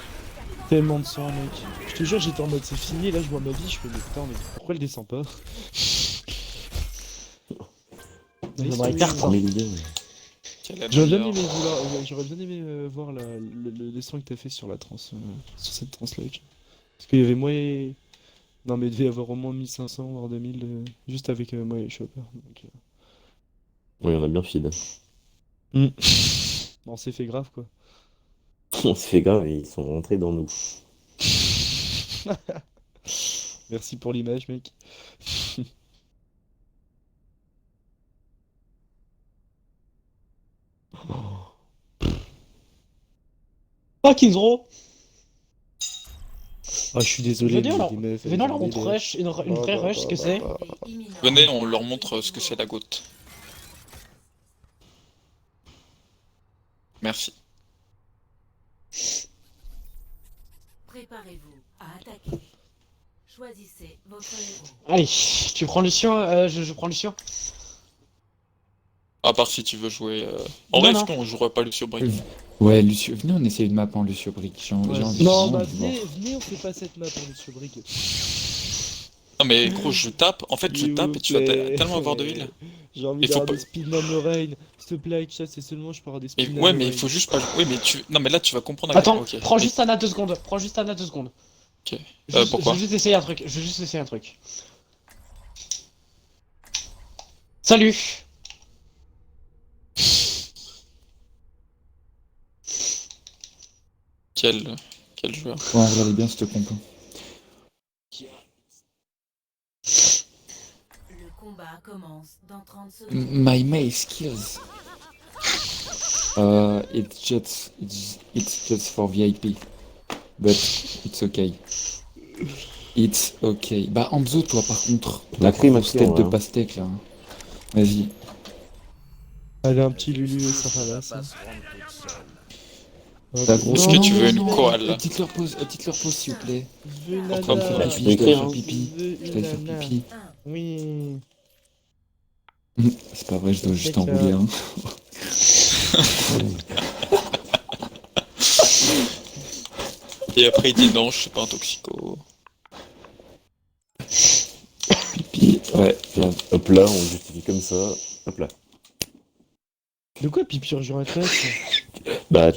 Tellement de sang, mec. Je te jure, j'étais en mode c'est fini, là je vois ma vie, je fais mais putain, mais pourquoi elle descend pas? J'aimerais perdre. J'aurais bien aimé voir le dessin que t'as fait sur la trans, sur cette translate. Parce qu'il y avait moi et... Non mais il devait y avoir au moins 1500 voire 2000 juste avec moi et Chopper. Donc, Oui, on a bien feed. Bon, on s'est fait grave quoi. On se fait grave, ils sont rentrés dans nous. Merci pour l'image mec. Oh, Kingsro! Ah je suis désolé. Venez, mais alors, les meufs, elles venez, on ont leur des montre délais. rush, une vraie rush, ce que c'est. Venez, on leur montre ce que c'est la goutte. Merci. Préparez-vous à attaquer. Choisissez votre héros. Allez, tu prends Lucio, je prends Lucio. À part si tu veux jouer. En Non, vrai, non. est-ce qu'on jouerait pas Lucio Brick? Ouais, Lucio, venez, on essaye une map en Lucio Brick. J'ai envie Non vraiment bah de voir. venez on fait pas cette map hein, monsieur Brick. Non, mais gros, je tape. En fait, je S'il tape vous et tu vas plaît. tellement avoir de heal. J'ai envie Il faut d'avoir pas- des speedman Lorraine. S'il te plaît, chat, c'est seulement je peux avoir des Mais speedman ouais, mais il faut juste pas. Oui, mais tu. Non, mais là, tu vas comprendre. Attends, Ok. prends juste Anna 2 secondes, prends juste Anna 2 secondes. Ok. Je Pourquoi? vais juste essayer un truc, je vais juste essayer un truc. Salut! Quel joueur? Ouais, regardez bien cette compo. Le combat commence dans 30 secondes. My May skills. It's just for VIP. But it's okay. It's okay. Bah Anzo, toi par contre. La crime grosse action, tête de hein. pastèque là. Vas-y. Elle a un petit Lulu et ça va là. Ça va pas se rendre toute seule. Ta grosse- Est-ce que tu veux une non, koala? Dites-leur pause, s'il vous plaît. Je veux une Pourquoi nana. pas, tu peux écrire, hein. pipi. Je veux Je une dois faire nana. pipi. Oui. C'est pas vrai, je dois juste C'est que- enrouler un. Et après, il dit non, je suis pas un toxico. Pipi. Ouais, là. Hop là, on justifie comme ça. Hop là. De quoi pipi rejoint la tête? Bah,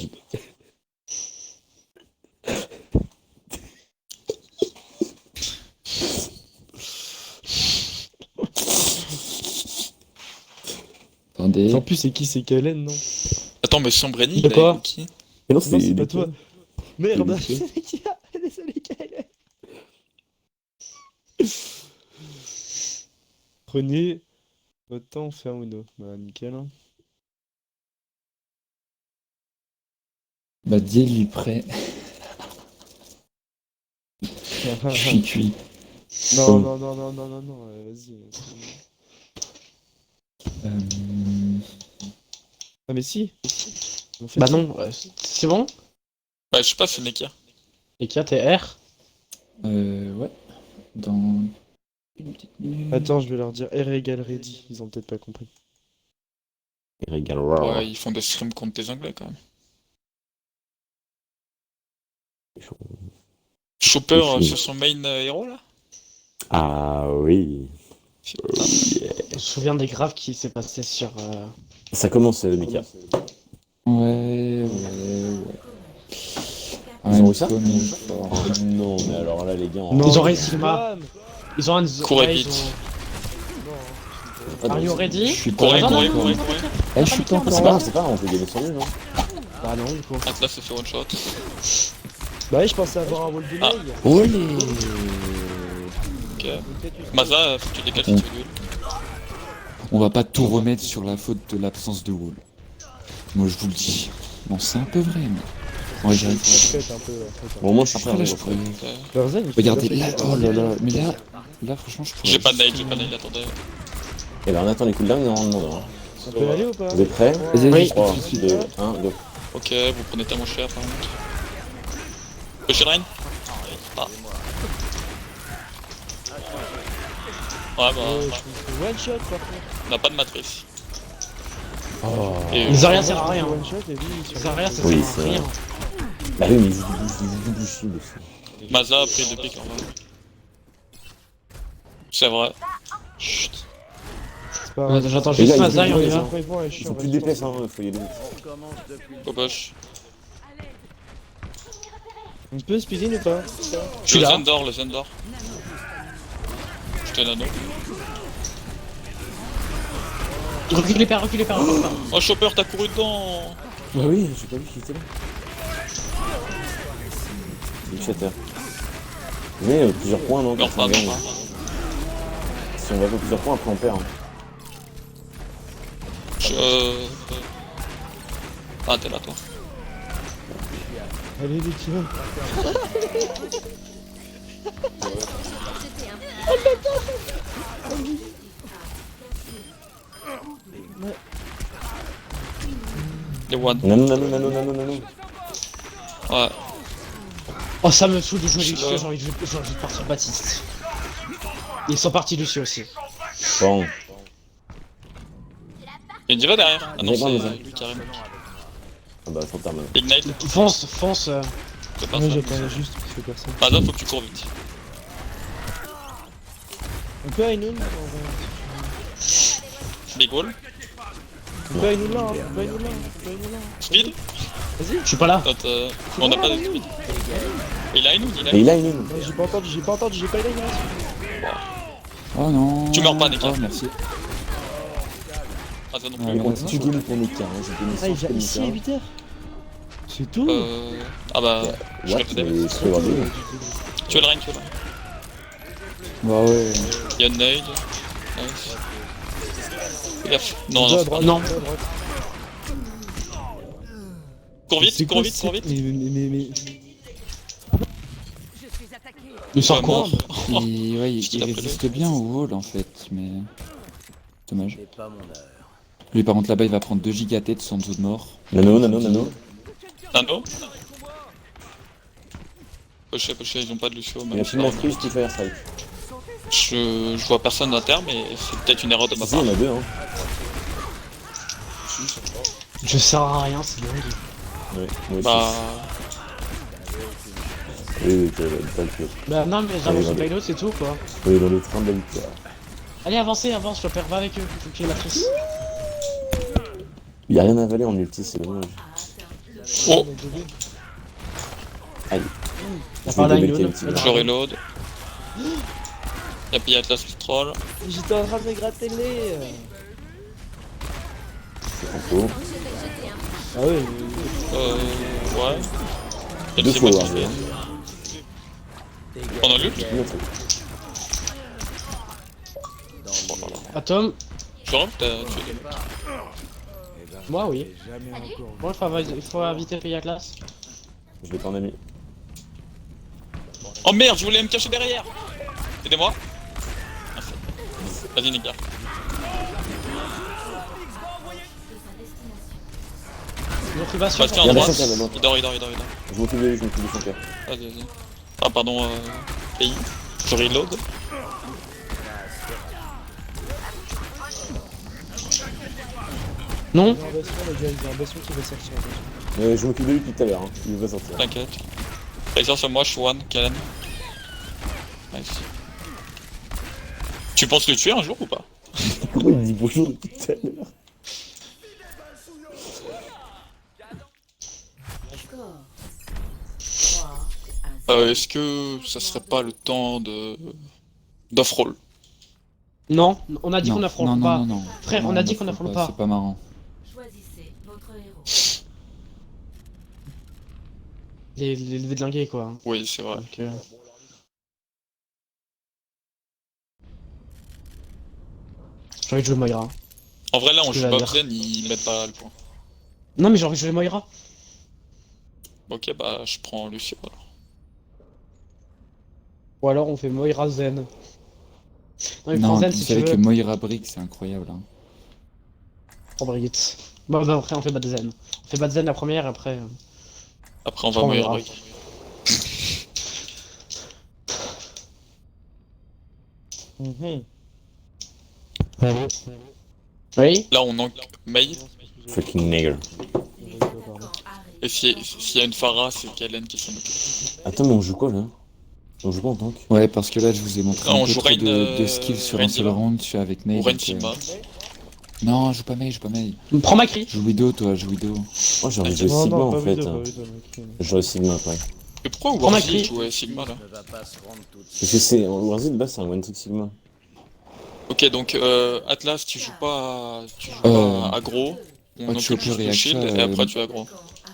Attendez. En plus, c'est qui? C'est Kalen, non? Attends, mais Sombrenny, De il quoi a qui? mais non, Non, c'est pas des- toi. Merde. C'est Désolé, Kalen. Prenez votre temps, faire Uno. Bah, nickel. Hein. Bah dis-lui prêt. Je suis cuit. Non, non, non, non, non, non, non, vas-y. Euh, Ah mais si. En fait, Bah si. non, c'est bon? Ouais, je sais pas, c'est Nekia. Et qui a TR? Ouais. Dans une petite minute. Attends, je vais leur dire R égale ready. Ils ont peut-être pas compris. Il régale. Ouais, ils font des streams contre des anglais quand même. Chopper Oui. sur son main héros là? Ah oui. Putain. Je me souviens des graves qui s'est passé sur. Ça commence, Mika. Ouais. Ils ont eu ça Anton est fort. Oh non, mais alors là, les gars. Non, Ils ont mais réussi le map. bam. Ils ont un. Courez ouais, vite. Are you ready? Je suis Courez, pas courez, d'accord. courez, courez. Eh, je suis pas Ah, encore c'est là. pas grave, on peut gagner sans lui, non? Bah non, du coup. Atlas se fait one shot. Bah ouais, je pensais avoir un wall de Ah. mail. Olé. Ok. Maza, faut que tu décales si tu veux duel. On va pas tout remettre sur la faute de l'absence de wall. Moi, je vous le dis. Bon, c'est un peu vrai, mais. Ouais, j'arrive. Peut-être un peu. Bon, moi, je suis prêt. Après, là, je hein, pourrais. Leur zen, il fait Regardez, bien là, fait. oh là là, mais là, franchement, je pourrais. J'ai pas de nail, attendez. Et ben, on attend les cooldowns et on demande. Hein. On peut aller ou pas? Vous êtes prêts? Vas-y, Oui. 3, 2, 1, go. Ok, vous prenez tellement cher par contre. Push line? Ah. Ouais, bah, ouais. One shot par contre. On n'a pas de matrice. Oh. Et Les Zarya sert à rien. One shot et lui, il Les se Zarya, ça Oui, sert c'est à rien. Bah oui, mais ils jouent double shield aussi. Maza a pris 2 pics en vrai. C'est vrai. Chut. C'est pas grave. J'attends Les juste gars, Maza et on y ils va. Après, bon, ouais, Ils sont plus de DPS, hein, faut y aller. On commence depuis le Au push. On peut speedin ou pas? Je suis là. le Zendor. Je te l'anneau. Reculez pas, reculez pas, reculez pas. Oh, Chopper, t'as couru dedans! Bah oui, j'ai pas vu qu'il était là. Le chatter. Mais plusieurs points, non? Mais Quand on enfin, gagne. non. Si on va jouer plusieurs points, après on perd. Hein. Ah, t'es là, toi. Allez, les tiens. C'était un Les one. Nano. Ouais. Oh, ça me saoule de jouer Je suis Lucio, là. j'ai envie de partir Baptiste. Ils sont partis Lucio aussi. Bon. Il y a une diva derrière. Ah non, D'accord, c'est mais- lui carrément. Ah bah, faut terminer. Ignite, Fonce. c'est pas Ouais, ça. j'attendais juste parce que personne. Maza, faut que tu cours vite. On peut Ainun? Big wall. On peut Ainun là, hein. On peut Ainun là, on peut Ainun là. Speed. Je suis pas là. Attends, on n'a pas de speed. Il a une, il a Et une. il a une. Ouais, j'ai pas entendu, j'ai pas les gars. Oh non. Tu meurs pas, Neka. Oh, merci. Maza non Ouais, plus. On ouais. continue game pour Nika. Hein. J'ai donné Ah, il 100 vient pour ici à Nika. 8h. C'est tout? Ah bah, je What? répète des Mais bêtises. je peux avoir des. Tu veux le rein, tu veux le rein. Bah ouais. Il y a une nade. Nice. Fais gaffe. Non, Deux à non, droite, non. deux à droite. cours C'est vite, quoi, cours vite, c'est- cours vite. Mais. Ils sont Ouais, court. Et ouais, Je te il l'ai résiste bien au wall en fait, mais. Dommage. C'est pas mon heure. Lui par contre là-bas il va prendre 2 gigatêtes sans de mort. Nano. Nano. Poché, ils ont pas de Lucio. Il y a Même plus de matrice, tu fais airstrike. je vois personne d'inter, mais c'est peut-être une erreur de ma Si, part. il y en a deux, hein. Je sers à rien, c'est dingue. Ouais, moi aussi. Bah, Oui, t'as le fait. Bah non, mais j'avance Allez, sur allez. payload, c'est tout quoi. On est dans le train de la victoire. Allez, avancez, avance, je perds pas avec eux. Faut qu'il y ait matrice. Il y a rien à avaler en ulti, c'est dommage. oh, Aïe. On Je parle vais à débloquer Ainun. le petit. je reload. Y'a pillé Atlas qui troll. J'étais en train de me gratter le nez. C'est trop. Ah ouais, Ouais. Et Deux c'est fois, moi qui ouais. fais. Pendant l'ult, Une autre. Atom, je rentre, t'as tué deux. moi oui. Bon, il faut éviter payer la classe. Je l'ai pas en ami. Oh merde, je voulais me cacher derrière. Aidez-moi. Merci. Vas-y, Nika. ont pris Bastion. Bastien à Il y a droite. Bastien qui est à droite. Il dort, il dort, il dort, il dort. Je m'occupe de lui, je m'occupe de son cœur. Vas-y, vas-y. Ah, pardon, pays. Je reload. Non. Il y a un bastion, les gars, il y a un bastion qui va sortir. Je m'occupe de lui depuis tout à l'heure, hein. Il va sortir. T'inquiète. Tracer sur moi, Shuan, Kellen. Nice. Tu penses le tuer un jour ou pas? Pourquoi il dit bonjour depuis tout à l'heure? Est-ce que ça serait pas le temps de d'off-roll? Non, on a dit qu'on Non, affronte non, pas. non, non. Frère, Non, on a dit qu'on affronte pas. C'est pas marrant. Choisissez votre héros. Les délingués quoi. Oui, c'est vrai. Donc, j'ai envie de jouer Moira. En vrai, là, on Ce que joue j'allais pas dire. Zen, ils mettent pas le point. Non mais j'ai envie de jouer Moira. Ok, bah, je prends Lucio alors. Ou alors on fait Moira Zen. Non mais Non, prends Zen vous si tu savez que veux. Moira Brick, c'est incroyable. Hein. Prends Brigitte. Bon bah après on fait Bad Zen. On fait Bad Zen la première après. Après, on Je va prends mourir Moira. avec. Oui. Là, on manque Mei. Fucking nigger. Et s'il y a une Pharah, c'est Kellen qui s'en occupe. Attends, mais on joue quoi là? On joue pas en tank? Ouais, parce que là, je vous ai montré Non, un on peu joue trop Rain, de skills sur Rain un seul Sigma. round. Je suis avec Mei. Ou Ren donc, Sigma. Non, je joue pas Mei, je joue pas Mei. Prends ma cri. Joue Widow, toi, joue Widow. Moi j'ai envie de jouer Non, Sigma non, en pas fait. Widow, Hein. pas Widow, mec. Je jouerai Sigma après. Et pourquoi Prends ma Warzy cri. jouait Sigma là? Ne va pas se rendre tout de suite. Parce que c'est. Warzy de base c'est un one trick Sigma. Ok, donc Atlas, tu joues pas, à aggro. On tu occupe choper juste le Reaction, shield et après tu aggro.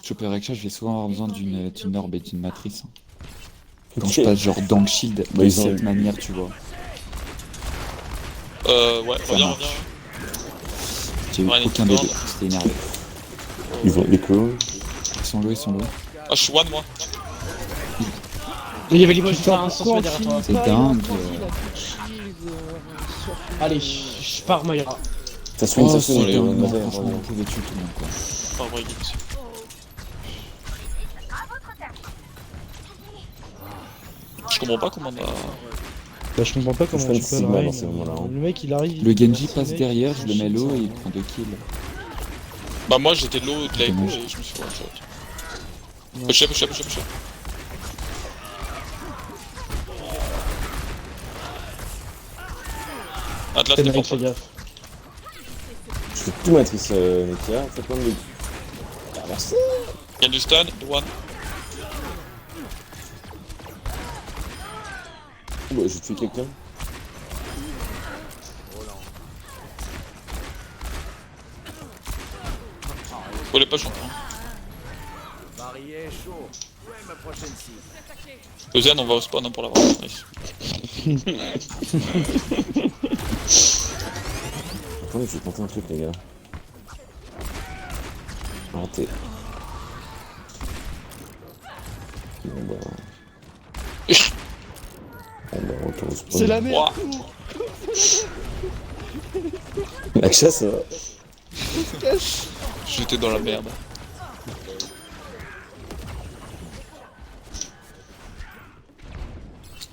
Chopper Reaction, je vais souvent avoir besoin d'une orbe et d'une matrice. Hein. Quand Ok. je passe genre dans le shield, Bah, de ils ont- cette manière, tu vois. Ouais, reviens, marche. reviens. J'ai eu Ouais, aucun Nick délai, c'était énervé. Ils vont écho. Ils sont low, ils sont low. Ah, je suis one moi. Il y avait les moches un sens derrière toi. C'est dingue. Allez, je pars Moira. Ça swing, Oh, ça c'est swing. dingue, on non, va- franchement, on va- on pouvait tuer tout le monde, quoi. Pas vrai, Gibbs. Je comprends pas comment on a. Bah, je comprends pas comment fais tu une peux Sigma le dans ces moments-là, hein. Le mec il arrive. Le il Genji passe passe mec, derrière, il je le mets low ça. et il prend 2 kills. Bah, moi j'étais low de la écho Dommage. et je me suis one shot. Non. Push, push. Atlas, Fais t'es mec, fort. fais gaffe. Je fais tout matrice Nekia, fais plein de. Ah, merci. Il y a du stun, one. Oh, bah, j'ai tué quelqu'un. Faut les push encore. Paris est chaud. Ouais, ma prochaine cible. Le Zen, on va au spawn hein, pour l'avoir. Nice. Attendez, je vais tenter un truc, les gars. Raté. Bon bah. Bon bah, retour au spawn. C'est la merde. Ouah. La chasse, ça va. J'étais dans la merde.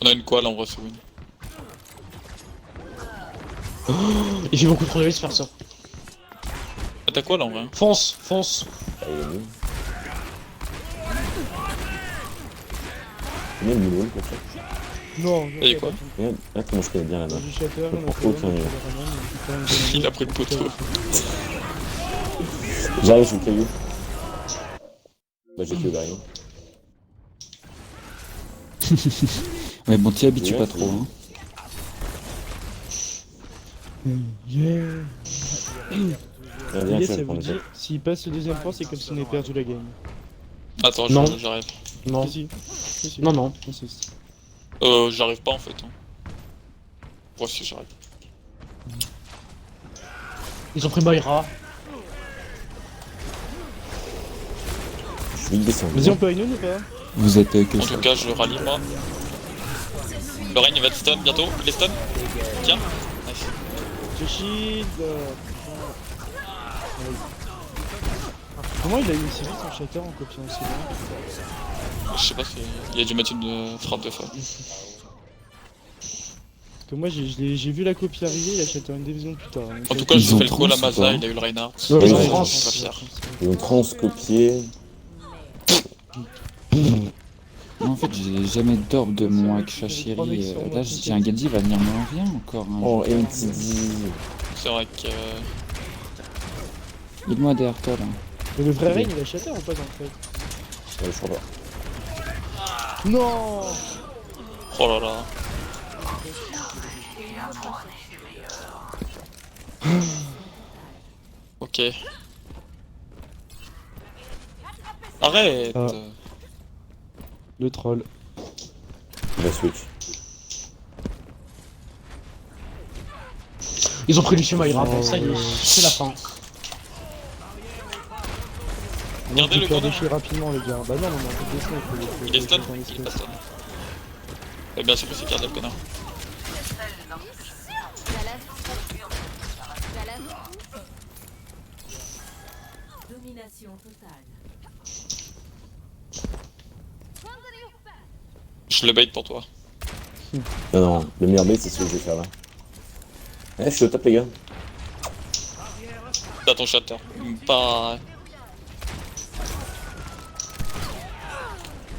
On a une quoi là, on va se win. Il fait beaucoup trop de risques faire ça. Ah, t'as quoi là en vrai? Fonce, fonce. Ah, il est nul. Combien de millions pour ça? Non, Et quoi? Regarde, là comment je connais bien la main. Du shatter, on a prends fait aucun one, lien. on a fait Il a pris le poteau. J'arrive sur le caillou. Bah j'ai tué Darien. Ouais, bon, t'y habitues Ouais, pas trop, hein. Yeah. Viens, viens, Yes, tu vas ça prendre vous le dit, s'il passe le deuxième point, c'est comme si on avait perdu la game. Attends, Non. j'arrive. Non. Si, si. Si. Non, non. Si, si, si. J'arrive pas en fait. Hein. Moi aussi j'arrive. Ils ont pris Moira. Je vais le descendre. Vas-y, on peut Ainun ou pas? Vous êtes que En ça. tout cas, je rallie moi. Le Reign il va être stun bientôt. Il est stun. Tiens. Nice. J'ai shield. Comment il a eu aussi vite son shatter en copiant aussi loin? Je sais pas si il a dû mettre une frappe de fois. Parce que moi j'ai vu la copie arriver, il a shatter une division plus tard. Donc, En tout cas, Ils j'ai ont fait le call à trans ou Maza, pas il a eu le Reinhardt. Ouais, Oui, ouais, ils je ont- suis pas fier. Ils ont transcopié. Moi, en fait, j'ai jamais d'orbe de mon Aksha chéri. Là, j'ai un Genji, il va venir me rien encore. Hein. Oh, MTD. C'est vrai que. Aide-moi derrière toi là. Mais le vrai Rain il a shatter ou pas en fait? Ouais, je crois pas. Non. Oh là là. Ok. Arrête. Ah. Le troll. Il va switch. Ils ont pris Lucio Mayra, bon ça y est, c'est la fin. Regardez le faire corner. déchirer rapidement les gars. Bah non, on a un peu de snipes. Il est stun. Il est pas stun. Et bien sûr que c'est gardé le connard. Domination totale. Je le bait pour toi. Non, non, le meilleur bait, c'est ce que je vais faire là. Eh, je suis au top, les gars. T'as ton shatter. Pas.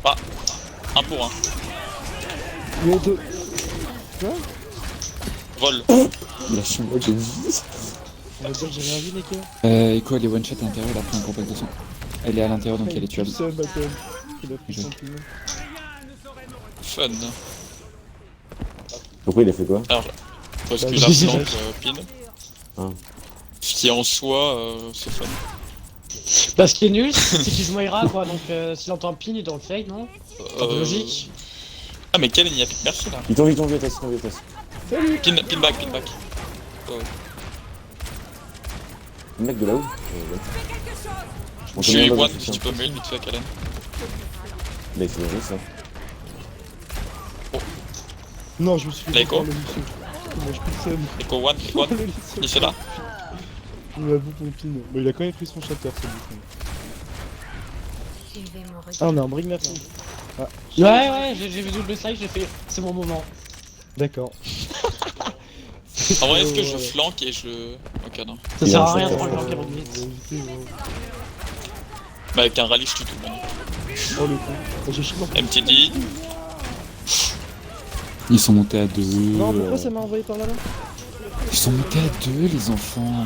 Pas. Un pour un. Il y a deux. Vol. Il a changé. j'ai dit. On va dire que j'ai rien vu les gars. Echo, elle est one shot à l'intérieur, elle a pris un compact de sang. Elle est à l'intérieur donc elle est tuable. Seul Battle. Il a pris Je- son pignon. Fun. Pourquoi il a fait quoi? Alors, parce que Bah, la je- flanque pin. Ah. Ce qui en soi, c'est fun. Bah, ce qui est nul, c'est qu'il joue Mayra quoi, donc s'il entend un pin, il doit le fake, non? C'est un peu logique. Ah, mais Kellen, il y a plus de merci là. Il tombe, vitesse, il tombe, vitesse. Pin back, pin back. Oh. Le mec de là-haut? Je Je suis one si tu peux me heal vite fait, Kellen. Mais c'est vrai, ça. Non, je me suis L'Echo. le Lucio. Moi je peux le seum. Echo one, one. Le Lucio. Il est là. Il m'a beaucoup mon pin. Bon, il a quand même pris son shatter, c'est bon. Il va me regarder. Ah, on a un brig merci. Ah, Ouais, j'ai vu double slide, j'ai fait, c'est mon moment. d'accord. En vrai, est-ce que je flanque et je. Ok, non. Ça Il sert a à un rien de shatter. prendre le flanc vite. Bah, avec un rallye, je tue tout le monde. Oh le con. Ah, j'ai chié dans le MTD. Ils sont montés à deux. Non, pourquoi ça m'a envoyé par là-bas? Ils sont montés à deux les enfants.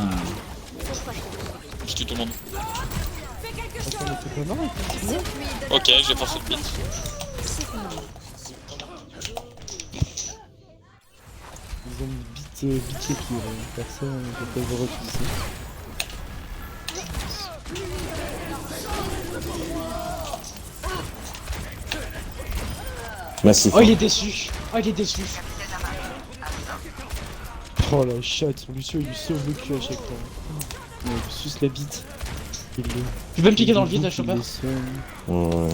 Je tue tout le monde. Attends, mais t'es pas marrant, effectivement. Ok, j'ai forcé le beat. Ils ont bite les pieds, personne ne peut pas voir utiliser. Massif. Oh, il est déçu. Oh, il est déçu. Oh la chatte, son Lucio il lui sauve le cul à chaque fois. Il lui suce la bite. Il le... Tu peux me piquer dans le il vide, la il chopper? le soigne. Ouais.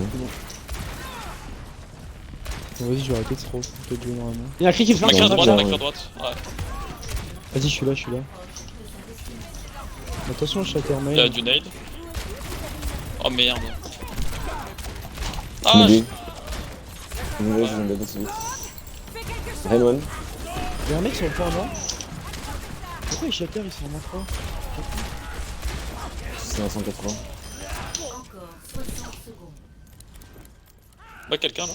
Bon, vas-y, je vais arrêter de trop. Peut-être jouer normalement. Il y a un cri qui flanque Mec sur à la droite, ouais. mec à droite. Ouais. Vas-y, je suis là, je suis là. Attention au Shattermain. Il y a du nade. Oh merde. Je Ah, me dis. Je me dis assez vite. Rain one. Il y a un mec sur le point, non? Pourquoi les Shatter ils sont en moins C'est un 180. Encore 60 secondes. bah quelqu'un là.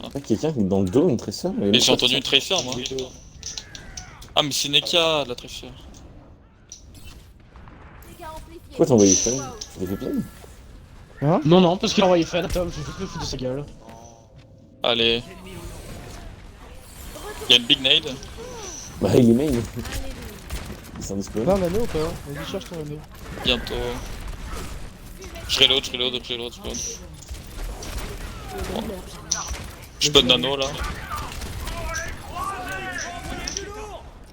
Ah, quelqu'un qui est dans le dos, une tresseur. Et j'ai entendu une tracer moi. Ah, mais c'est Nekia la tracer. Pourquoi t'as envoyé Fan? Tu l'as fait plein? Non, non, parce qu'il a envoyé fan à Tom, je vais le foutre de sa gueule. Allez. Il y a une big nade. Bah, il est main. Il s'en dispose. T'as un anneau ou pas? Vas-y, cherche ton anneau. Bientôt. Je reload. Bon. Je peux de nano là.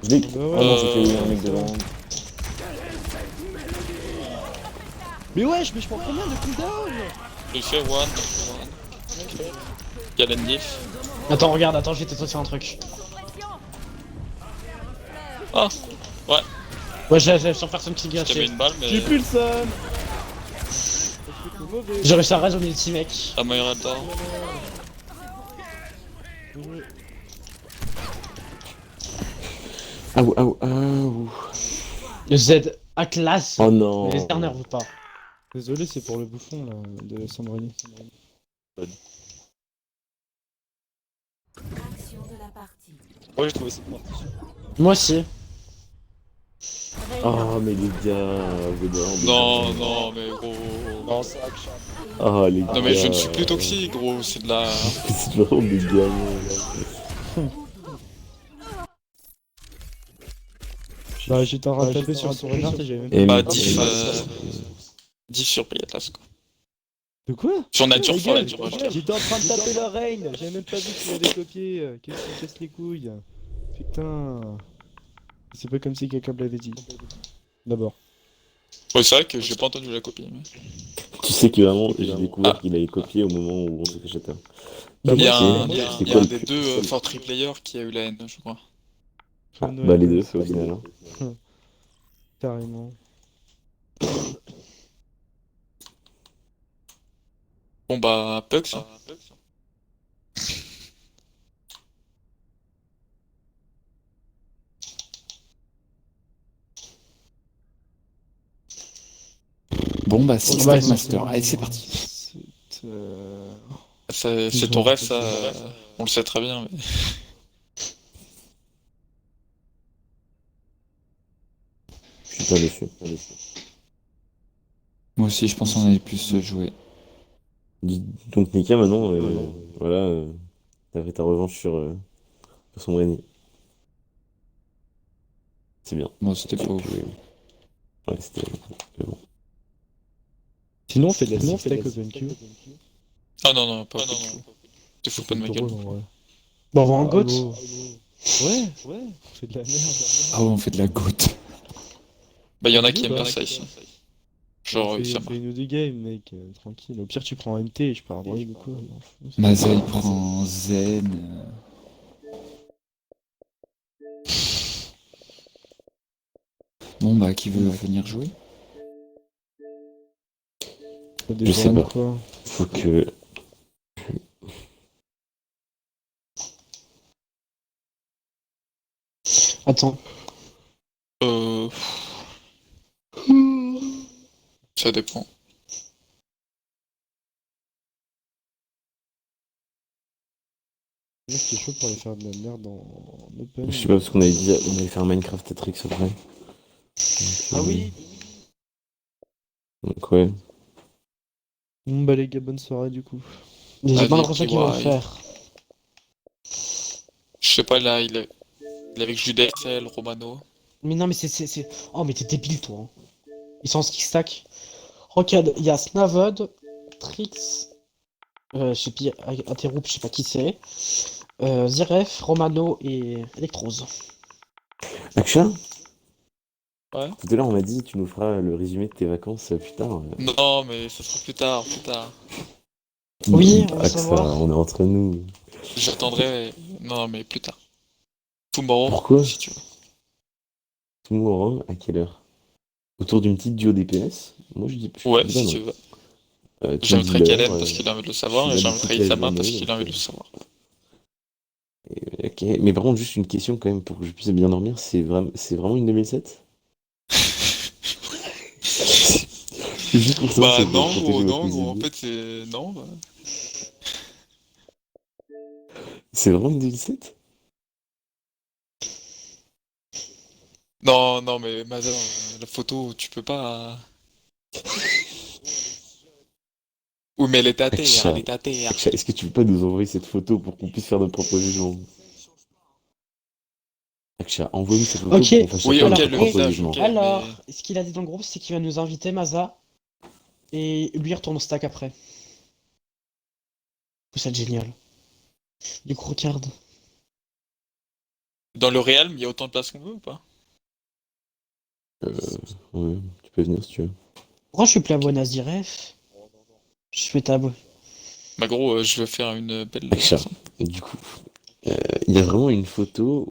Je dis. Bah Oh ouais. non, j'ai fait un mec devant. Mais wesh, mais je prends combien de cooldown? J'ai fait one. Galen diff. Attends, regarde, attends, je vais te faire un truc. Ah, ouais. Ouais, j'ai sur personne qui Je t'ai mis gâché. une balle, mais. J'ai plus le seum! C'est mauvais. J'ai réussi à raison ulti mec. Ah, Moira dort. Ah ou, ah ou, ah ou. Le Z à classe. Oh non. Les dernières ou pas. Désolé, c'est pour le bouffon là, de Sandrine. Action de la partie. Ouais, j'ai trouvé ça. Moi aussi. Oh mais les gars, Non, non, mais gros. Non, c'est action. Oh les gars. Non, mais je ne suis plus toxique, gros, c'est de la. C'est vraiment des gars. Bah, j'étais en train de taper sur son renard et j'avais même Et pas. Bah, mais- 10 sur Piatas, quoi. De quoi? Sur nature Les folle, gars, nature folle. j'étais en train de taper la reine, j'avais même pas vu qu'il avait copié. Qu'est-ce qui me casse les couilles? Putain. C'est pas comme si quelqu'un me l'avait dit. D'abord. Ouais, c'est vrai que j'ai pas entendu la copie. Mais... Tu sais que vraiment, j'ai découvert Ah. qu'il avait copié au moment où on s'est fait château. Bah, Il y a moi, un, c'est- il y a- c'est il y a quoi un le des plus- deux c'est- Fortry players qui a eu la haine, je crois. Ah, Noël, bah les ouais, deux, au final. Hein. Carrément. Bon bah, Pux. Hein. Bon bah, Six bah, Pack Master, allez c'est parti. C'est, euh, C'est ton rêve, ça. On le sait très bien. Mais... Je suis pas déçu. Moi aussi, je pense qu'on allait plus jouer. Donc Nika, maintenant, voilà, t'as fait ta revanche sur son régnier. C'est bien. Bon, c'était pas ouf. Ouais, c'était bon. Sinon, on fait de la stack open queue. Ah non, non, pas du tout. Tu fous pas de ma gueule. Bon, on va en goat. Ouais, on fait de la merde. Ah ouais, on fait de la goutte. Bah, y'en a qui aiment bien ça ici. Genre, Fais ça marche. une ou deux games, mec, tranquille. Au pire, tu prends un MT et je pars à droite ou quoi. Maza, il prend Zen. Bon bah, qui veut venir jouer? Je sais pas. Quoi. Faut que. Attends. Ça dépend. Mec, t'es chaud pour aller faire de la merde en open. Je sais pas, parce qu'on avait dit on allait faire Minecraft Tetrix après. Ah oui. Donc ouais. Bon bah les gars, bonne soirée du coup. J'ai Allez, pas l'impression qu'ils vont le ouais. faire. Je sais pas, là, il est avec Judexel, Romano. Mais non, mais c'est... Oh, mais t'es débile, toi. Hein. Ils sont en ski stack. Regarde, il y a Snavod, Trix, je sais plus, Ateroup, je sais pas qui c'est, Ziref, Romano et Electrose. Aksha, Ouais. tout à l'heure on m'a dit tu nous feras le résumé de tes vacances plus tard. Non, mais ça sera plus tard, plus tard. Oui, on va Aksa, savoir. on est entre nous. J'attendrai. Non, mais plus tard. Tomorrow, Pourquoi si tu veux. Tomorrow, à quelle heure? Autour d'une petite duo DPS? Moi je dis. Ouais, dis si pas tu non. veux. Tu me J'inviterai dis Kellen l'heure, parce qu'il a envie de le savoir, tu et m'as dit j'inviterai toute la Isama journée, parce qu'il a envie de donc, le savoir. Ok, mais par contre, juste une question quand même pour que je puisse bien dormir, c'est vraiment une 2007? C'est juste pour ça. Bah non, gros, non, gros, en fait c'est... Non, bah... C'est vraiment une 2007? Non, non, mais Maza, la photo, tu peux pas... Oui, mais elle est à terre, Aksha. elle est à terre. Aksha, est-ce que tu peux pas nous envoyer cette photo pour qu'on puisse faire notre propre jugement? Aksha, envoie-nous cette photo Ok. pour qu'on fasse Oui, chacun ok, notre le propre visage, jugement. ok. Alors, mais- ce qu'il a dit dans le groupe, c'est qu'il va nous inviter, Maza, et lui il retourne au stack après. Ça va être génial. Du coup, regarde. Dans le Real, il y a autant de place qu'on veut ou pas? Ouais, tu peux venir si tu veux. Pourquoi je suis plus abonné à Ziref? Je suis tabou. Bah gros, je vais faire une belle... Aksha, du coup, il y a vraiment une photo